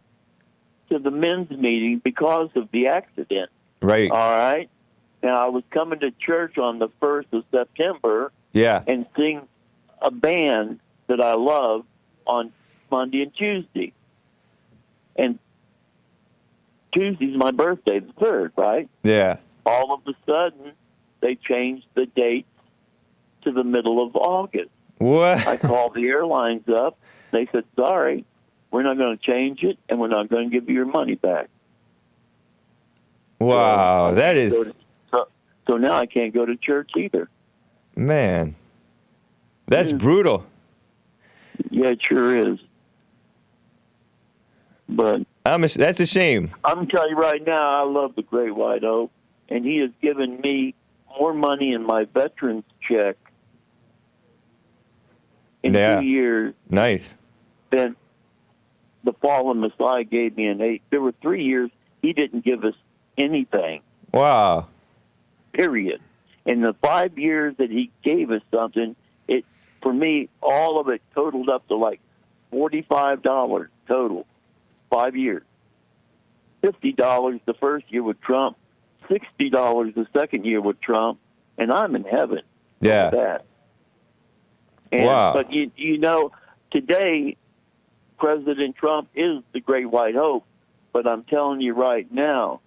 I: to the men's meeting because of the accident.
A: Right.
I: All right. Now, I was coming to church on the 1st of September
A: Yeah.
I: and sing a band that I love on Monday and Tuesday. And Tuesday's my birthday, the 3rd, right?
A: Yeah.
I: All of a sudden, they changed the date to the middle of August.
A: What?
I: I called the airlines up. They said, sorry, we're not going to change it, and we're not going to give you your money back.
A: Wow, that is,
I: So now I can't go to church either.
A: man, that's
I: Yeah.
A: brutal.
I: Yeah, it sure is. But
A: That's a shame.
I: I'm telling you right now, I love the Great White Hope, and he has given me more money in my veterans check in
A: Yeah.
I: 2 years
A: Nice.
I: than the fallen Messiah gave me in 8. There were 3 years he didn't give us anything,
A: Wow.
I: period. In the 5 years that he gave us something, it, for me, all of it totaled up to like $45 total, 5 years. $50 the first year with Trump, $60 the second year with Trump, and I'm in heaven.
A: Yeah.
I: For that. And,
A: Wow.
I: But you know, today President Trump is the Great White Hope. But I'm telling you right now,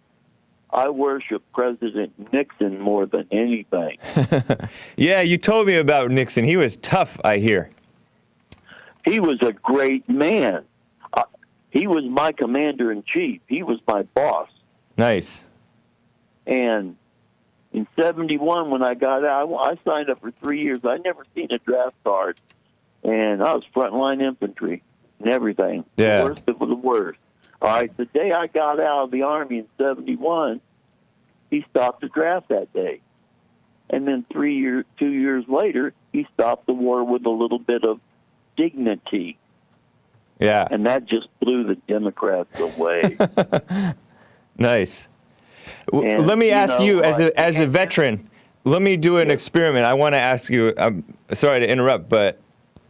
I: I worship President Nixon more than anything.
A: Yeah, you told me about Nixon. He was tough, I hear.
I: He was a great man. He was my commander-in-chief. He was my boss.
A: Nice.
I: And in 71, when I got out, I signed up for 3 years. I'd never seen a draft card. And I was frontline infantry and everything.
A: Yeah.
I: The worst of the worst. All right, the day I got out of the Army in 71, he stopped the draft that day. And then 2 years later, he stopped the war with a little bit of dignity.
A: Yeah.
I: And that just blew the Democrats away.
A: Nice.
I: And,
A: Let me
I: you
A: ask
I: know,
A: you, as
I: like-
A: a veteran, let me do an experiment. I want to ask you, I'm sorry to interrupt, but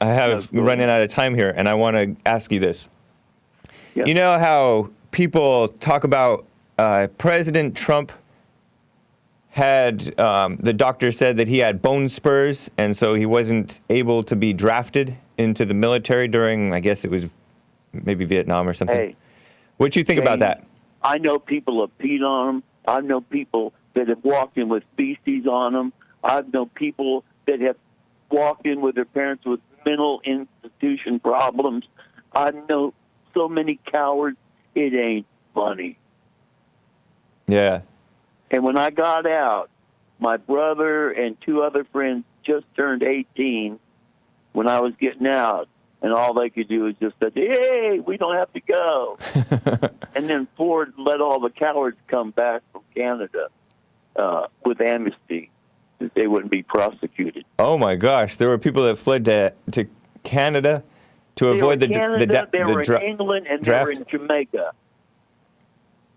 A: I have
I: No, go
A: running
I: ahead.
A: out of time here, and I want to ask you this.
I: Yes.
A: You know how people talk about President Trump had, the doctor said that he had bone spurs, and so he wasn't able to be drafted into the military during, I guess it was maybe Vietnam or something.
I: Hey,
A: What do you think about
I: James,
A: that?
I: I know people have peed on them. I know people that have walked in with feces on them. I know people that have walked in with their parents with mental institution problems. I know so many cowards, it ain't funny.
A: Yeah.
I: And when I got out, my brother and 2 other friends just turned 18 when I was getting out. And all they could do was just say, hey, we don't have to go. And then Ford let all the cowards come back from Canada with amnesty, that they wouldn't be prosecuted.
A: Oh my gosh, there were people that fled to Canada to
I: They were
A: avoid
I: in Canada, they were
A: the
I: in England, and
A: draft.
I: they were in Jamaica,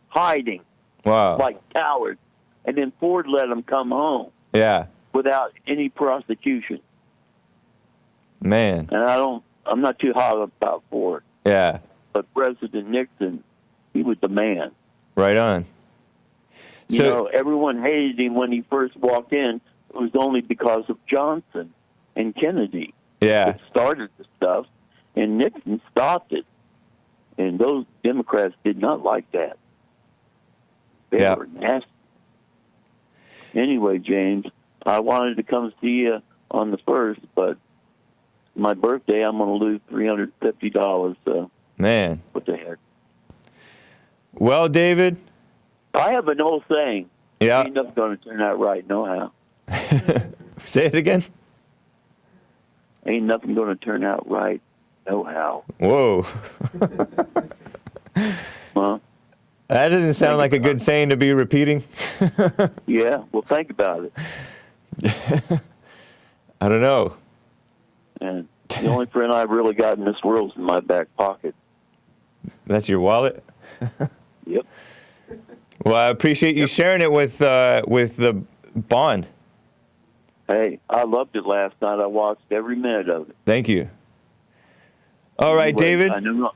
I: hiding
A: Wow.
I: like cowards. And then Ford let them come home
A: Yeah.
I: without any prosecution.
A: Man.
I: And I'm not too hot about Ford,
A: Yeah.
I: but President Nixon, he was the man.
A: Right on.
I: You know, everyone hated him when he first walked in. It was only because of Johnson and Kennedy
A: Yeah.
I: that started the stuff, and Nixon stopped it. And those Democrats did not like that. They
A: Yeah.
I: were nasty. Anyway, James, I wanted to come see you on the 1st, but my birthday, I'm going to lose $350. So
A: Man.
I: what the heck?
A: Well, David.
I: I have an old saying.
A: Yeah.
I: Ain't nothing going to turn out right, no how.
A: Say it again.
I: Ain't nothing going to turn out right, no how.
A: Whoa.
I: Huh?
A: That doesn't sound like a good saying to be repeating.
I: Yeah, well, think about it.
A: I don't know.
I: And the only friend I've really got in this world is in my back pocket.
A: That's your wallet?
I: Yep.
A: Well, I appreciate you sharing it with the Bond.
I: Hey, I loved it last night. I watched every minute of it.
A: Thank you. All right, David.
I: I know.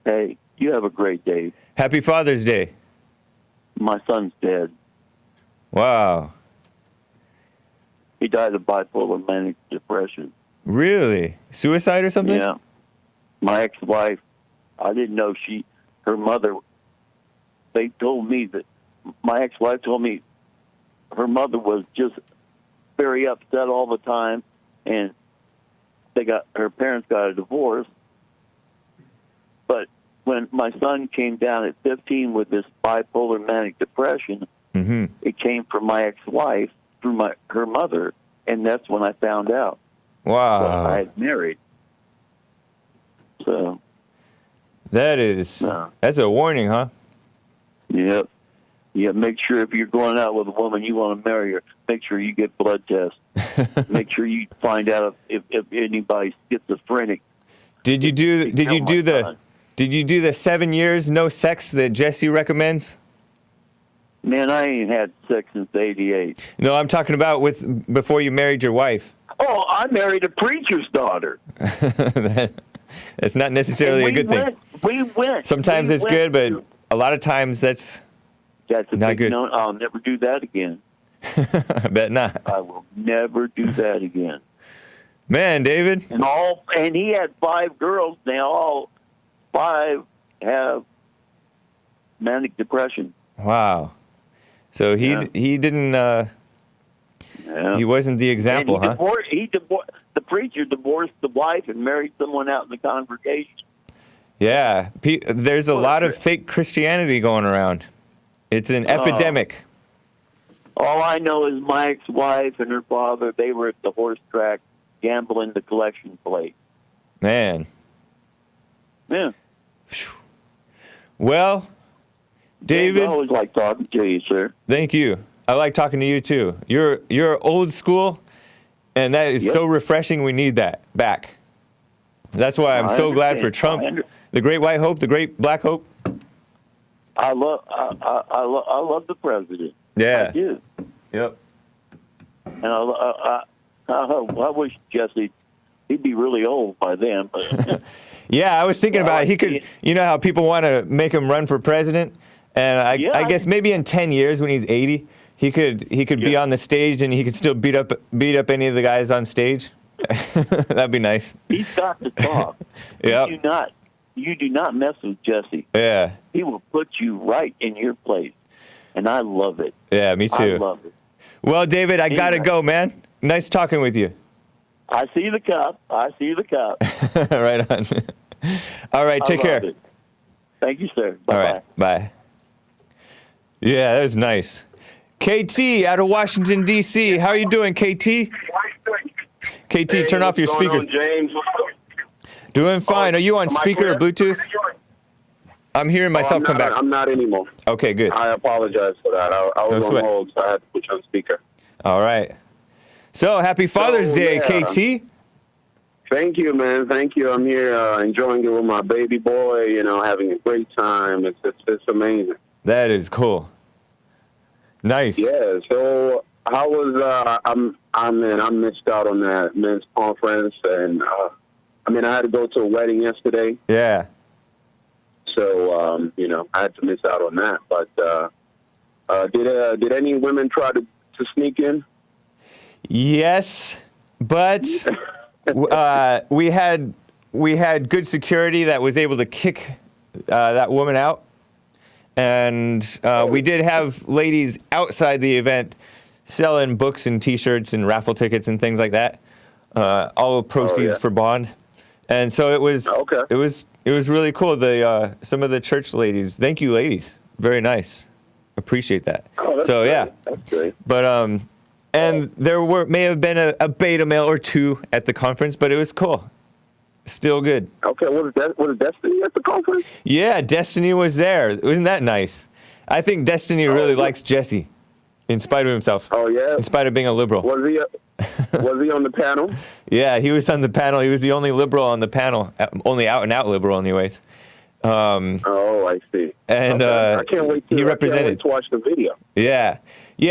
I: Hey, you have a great day.
A: Happy Father's Day.
I: My son's dead.
A: Wow.
I: He died of bipolar manic depression.
A: Really? Suicide or something?
I: Yeah. My ex-wife, I didn't know her mother, they told me that, my ex-wife told me her mother was just very upset all the time, and her parents got a divorce. But when my son came down at 15 with this bipolar manic depression, it came from my ex-wife through her mother, and that's when I found out.
A: Wow.
I: I had married. So.
A: That's a warning, huh?
I: Yep. Yeah, make sure if you're going out with a woman you want to marry her, make sure you get blood tests. Make sure you find out if anybody's schizophrenic.
A: Did you do the 7 years no sex that Jesse recommends?
I: Man, I ain't had sex since '88.
A: No, I'm talking about before you married your wife.
I: Oh, I married a preacher's daughter.
A: That's not necessarily a good thing.
I: We went.
A: Sometimes it's good, but a lot of times that's
I: a
A: not
I: big
A: good.
I: No. I'll never do that again.
A: I bet not.
I: I will never do that again.
A: Man, David.
I: And he had 5 girls. Now all 5 have manic depression.
A: Wow. So he didn't. He wasn't the example, huh?
I: The preacher divorced the wife and married someone out in the congregation.
A: Yeah, there's a lot of fake Christianity going around. It's an epidemic.
I: All I know is my ex-wife and her father, they were at the horse track gambling the collection plate.
A: Man.
I: Yeah.
A: Well, David.
I: I always like talking to you, sir.
A: Thank you. I like talking to you too. You're old school, and that is so refreshing. We need that back. That's why I'm so glad for Trump, the great white hope, the great black hope.
I: I love the president.
A: Yeah.
I: I do.
A: Yep.
I: And I wish Jesse, he'd be really old by then. But
A: yeah, I was thinking about it. He could, you know how people want to make him run for president, and I guess maybe in 10 years when he's 80, he could be on the stage and he could still beat up any of the guys on stage. That'd be nice.
I: He's got to talk.
A: Yeah.
I: You do not mess with Jesse.
A: Yeah.
I: He will put you right in your place. And I love it.
A: Yeah, me too.
I: I love it.
A: Well, David, I got to go, man. Nice talking with you.
I: I see the cup.
A: Right on. All right, take care.
I: It. Thank you, sir. Bye-bye.
A: All right, bye. Yeah, that was nice. KT out of Washington, D.C. How are you doing, KT? KT, turn off your speaker.
F: On, James?
A: Doing fine. Are you on speaker or Bluetooth? I'm hearing myself come back.
F: I'm not anymore.
A: Okay, good.
F: I apologize for that. I was on hold, so I had to put you on speaker.
A: All right. So, happy Father's Day, KT.
F: Thank you, man. Thank you. I'm here enjoying it with my baby boy, having a great time. It's amazing.
A: That is cool. Nice.
F: Yeah, so how was, I missed out on that men's conference, and, I had to go to a wedding yesterday.
A: Yeah.
F: So, I had to miss out on that. But did any women try to sneak in?
A: Yes, but we had good security that was able to kick that woman out, and we did have ladies outside the event selling books and T-shirts and raffle tickets and things like that. All proceeds for bond, and so it was really cool. Some of the church ladies, thank you, ladies, very nice, appreciate that. So yeah,
F: that's great.
A: But and there may have been a beta male or two at the conference, but it was cool. Still good.
F: Okay, was Destiny at the conference?
A: Yeah, Destiny was there. Isn't that nice? I think Destiny really likes Jesse, in spite of himself.
F: Oh yeah. In
A: spite of being a liberal.
F: Was he on the panel?
A: Yeah, he was on the panel. He was the only liberal on the panel, only out and out liberal, anyways.
F: Oh, I see.
A: And
F: I can't wait to,
A: he represented.
F: I can't wait to watch the video.
A: Yeah.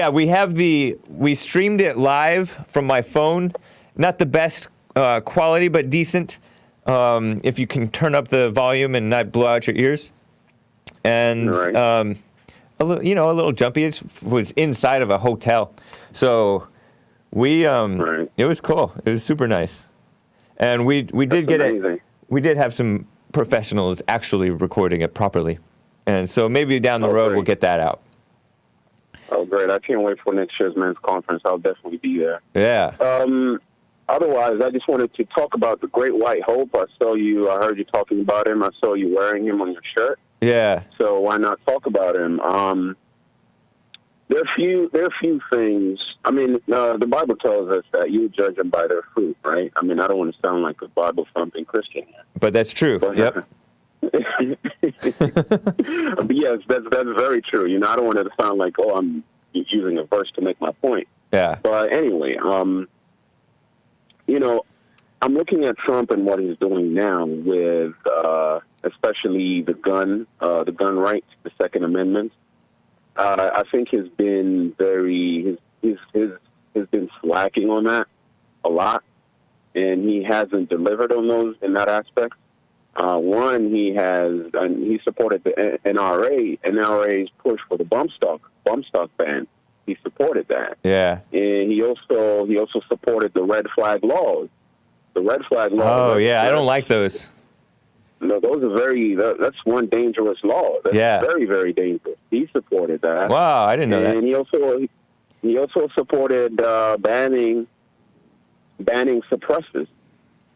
A: We streamed it live from my phone. Not the best quality, but decent. if you can turn up the volume and not blow out your ears. And
F: Right.
A: a little jumpy. It was inside of a hotel, so we
F: Right.
A: it was cool. It was super nice, and we did
F: That's
A: get it.
F: amazing.
A: We did have some professionals actually recording it properly, and so maybe down the
F: Oh,
A: road
F: great.
A: we'll get that out.
F: Oh, great. I can't wait for next year's men's conference. I'll definitely be there.
A: Yeah.
F: Otherwise, I just wanted to talk about the Great White Hope. I heard you talking about him. I saw you wearing him on your shirt.
A: Yeah.
F: So why not talk about him? There are few things. I mean, the Bible tells us that you judge them by their fruit, right? I mean, I don't want to sound like a Bible thumping Christian here.
A: But that's true.
F: But,
A: Yep.
F: but yes, that's very true. You know, I don't want it to sound like, oh, I'm using a verse to make my point.
A: Yeah.
F: But anyway, you know, I'm looking at Trump and what he's doing now with, especially the gun rights, the Second Amendment. I think he's been he's been slacking on that a lot, and he hasn't delivered on those in that aspect. One, he supported the NRA's push for the bump stock ban. He supported that.
A: Yeah.
F: And he also supported the red flag laws. The red flag laws.
A: Oh yeah, I don't like those.
F: No, those are that's one dangerous law. That's very, very dangerous. He supported that.
A: Wow, I didn't know that.
F: And he also supported banning suppressors.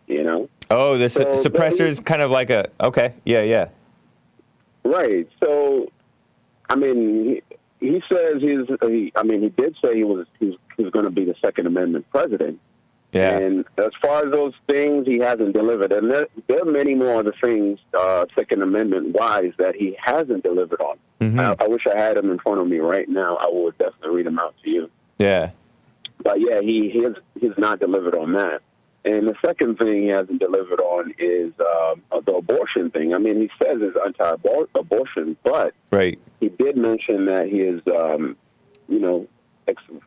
F: You know.
A: Oh, the suppressors, kind of like yeah.
F: Right. So, I mean, he says he did say he was going to be the Second Amendment president.
A: Yeah.
F: And as far as those things, he hasn't delivered. And there are many more of the things, Second Amendment-wise, that he hasn't delivered on.
A: Mm-hmm.
F: I wish I had them in front of me right now. I would definitely read them out to you.
A: Yeah.
F: But, yeah, he's not delivered on that. And the second thing he hasn't delivered on is the abortion thing. I mean, he says he's anti-abortion, but
A: right.
F: He did mention that he is,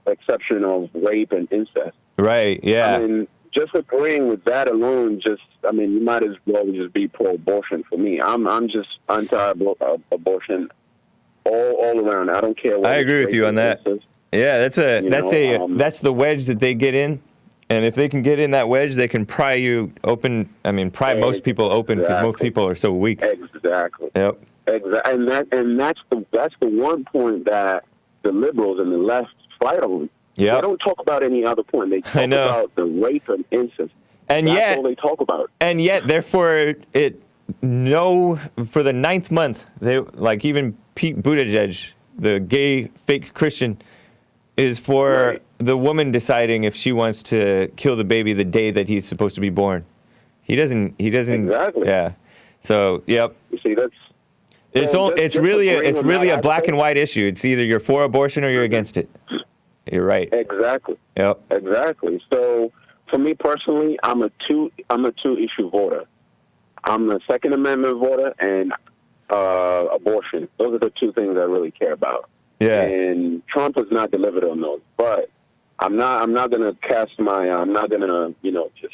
F: exception of rape and incest.
A: Right, yeah.
F: I mean, just agreeing with that alone, you might as well just be pro-abortion for me. I'm just anti-abortion all around. I don't care what.
A: I agree with you on that. Yeah, that's the wedge that they get in, and if they can get in that wedge, they can pry you open. I mean, pry most people open because most people are so weak.
F: Exactly.
A: Yep.
F: Exactly. And that's the one point that the liberals and the left fight on.
A: Yeah.
F: They don't talk about any other point. They talk about the rape and incest.
A: And
F: that's all they talk about.
A: And yet, therefore, for the 9th month, they even Pete Buttigieg, the gay fake Christian, is for the woman deciding if she wants to kill the baby the day that he's supposed to be born. He doesn't.
F: Exactly.
A: Yeah. So, yep.
F: You see,
A: It's really a black and white issue. It's either you're for abortion or you're against it. You're right.
F: Exactly.
A: Yep.
F: Exactly. So for me personally, I'm a two-issue voter. I'm the Second Amendment voter and abortion. Those are the two things I really care about.
A: Yeah.
F: And Trump has not delivered on those. But I'm not going to I'm not going to just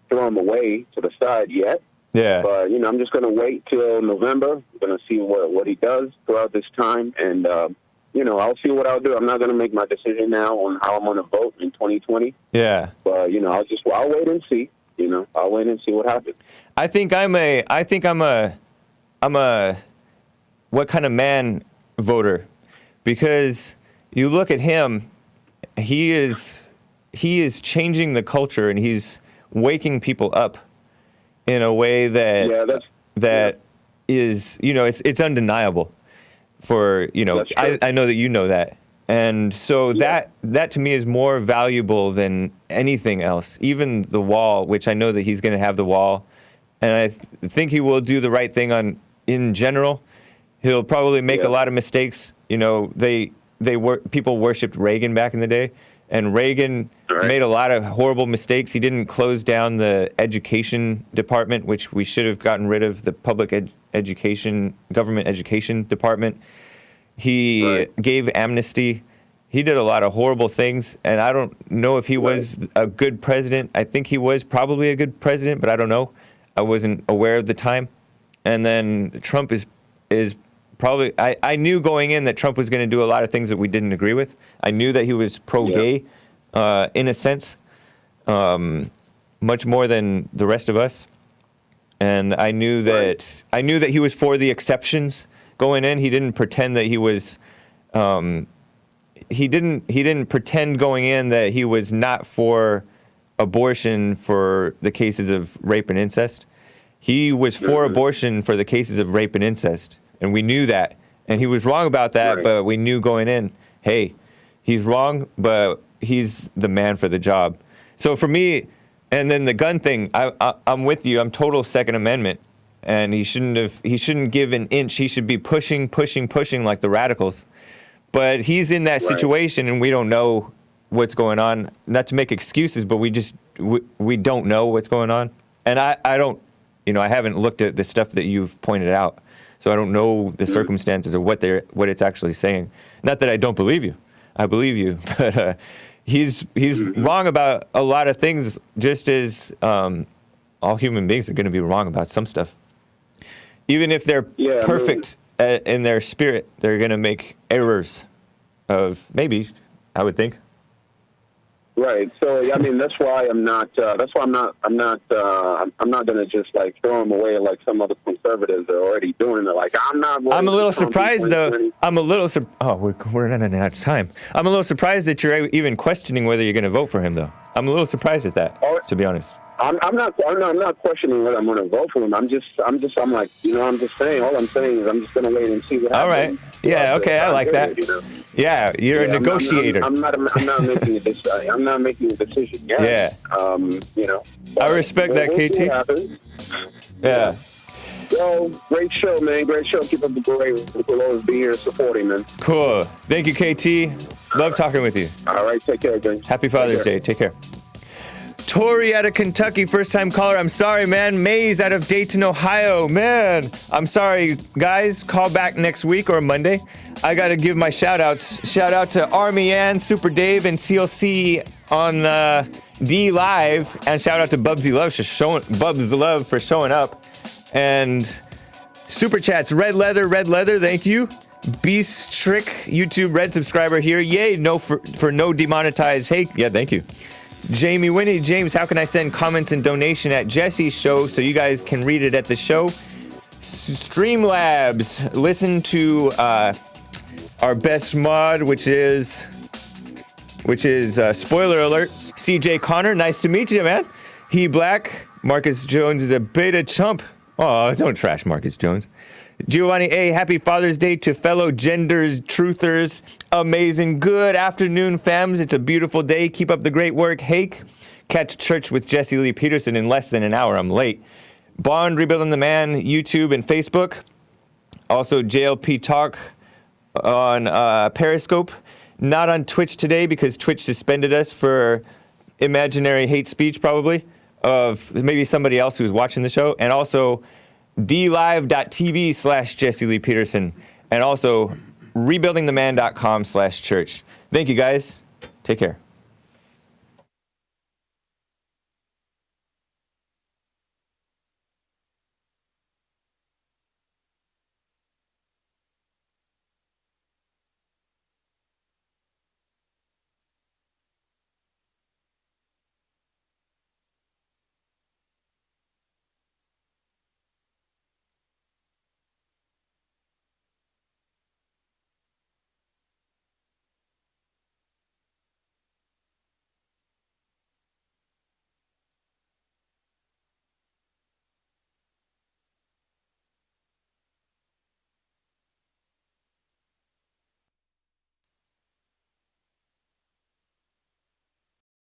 F: throw him away to the side yet.
A: Yeah.
F: But I'm just going to wait till November. I'm going to see what he does throughout this time, and I'll see what I'll do. I'm not going to make my decision now on how I'm going to vote in 2020.
A: Yeah.
F: But I'll wait and see. I'll wait and see what happens.
A: I think I'm a what kind of man voter, because you look at him, he is changing the culture and he's waking people up in a way that is it's undeniable. For I know that you know that, and so that to me is more valuable than anything else. Even the wall, which I know that he's going to have the wall, and I think he will do the right thing in general. He'll probably make a lot of mistakes. People worshipped Reagan back in the day, and Reagan made a lot of horrible mistakes. He didn't close down the education department, which we should have gotten rid of, the public government education department. He gave amnesty. He did a lot of horrible things, and I don't know if he was a good president. I think he was probably a good president, but I don't know. I wasn't aware of the time. And then Trump is probably, I knew going in that Trump was going to do a lot of things that we didn't agree with. I knew that he was pro-gay, in a sense, much more than the rest of us. And I knew that he was for the exceptions going in. He didn't pretend that he was. He didn't pretend going in that he was not for abortion for the cases of rape and incest. He was for abortion for the cases of rape and incest, and we knew that. And he was wrong about that, but we knew going in, hey, he's wrong, but he's the man for the job. So for me, and then the gun thing, I'm with you. I'm total Second Amendment, and he shouldn't give an inch. He should be pushing like the radicals. But he's in that situation, and we don't know what's going on. Not to make excuses, but we don't know what's going on. And I don't, I haven't looked at the stuff that you've pointed out, so I don't know the circumstances of what it's actually saying. Not that I don't believe you. I believe you, but he's wrong about a lot of things, just as all human beings are going to be wrong about some stuff. Even if they're perfect in their spirit, they're going to make errors of maybe, I would think.
F: Right. So I mean, that's why I'm not. I'm not going to just like throw him away like some other conservatives are already doing. They're like, I'm not.
A: I'm a little surprised though. We're running out of time. I'm a little surprised that you're even questioning whether you're going to vote for him though. I'm a little surprised at that, to be honest.
F: I'm not questioning whether I'm going to vote for him. I'm just saying. All I'm saying is I'm just going to wait and see what happens.
A: All right. Yeah. Okay. I like that. Yeah. You're a negotiator.
F: I'm not making a decision. I'm not making a decision yet.
A: Yeah. I respect that, KT. Yeah.
F: Well, great show, man. Great show. Keep up the great work. We'll always be here supporting, man.
A: Cool. Thank you, KT. Love talking with you.
F: All right. Take care, guys.
A: Happy Father's Day. Take care. Tori out of Kentucky, first-time caller. I'm sorry, man. Maze out of Dayton, Ohio. Man, I'm sorry, guys. Call back next week or Monday. I got to give my shout-outs. Shout-out to Army Ann, Super Dave, and CLC on D Live. And shout-out to Bubsy Love for showing up. And Super Chats, Red Leather, thank you. Beast Trick, YouTube Red subscriber here. Yay, for no demonetized Hake. Yeah, thank you. Jamie Winnie, James, how can I send comments and donation at Jesse's show so you guys can read it at the show? Streamlabs, listen to our best mod, which is spoiler alert, CJ Connor, nice to meet you, man. He Black, Marcus Jones is a beta chump. Oh, don't trash Marcus Jones. Giovanni A., happy Father's Day to fellow genders, truthers. Amazing. Good afternoon, fams. It's a beautiful day. Keep up the great work. Hake. Catch church with Jesse Lee Peterson in less than an hour. I'm late. Bond, Rebuilding the Man, YouTube and Facebook. Also, JLP Talk on Periscope. Not on Twitch today because Twitch suspended us for imaginary hate speech, probably, of maybe somebody else who's watching the show. And also, dlive.tv/Jesse Lee Peterson, and also rebuildingtheman.com/church. Thank you guys. Take care.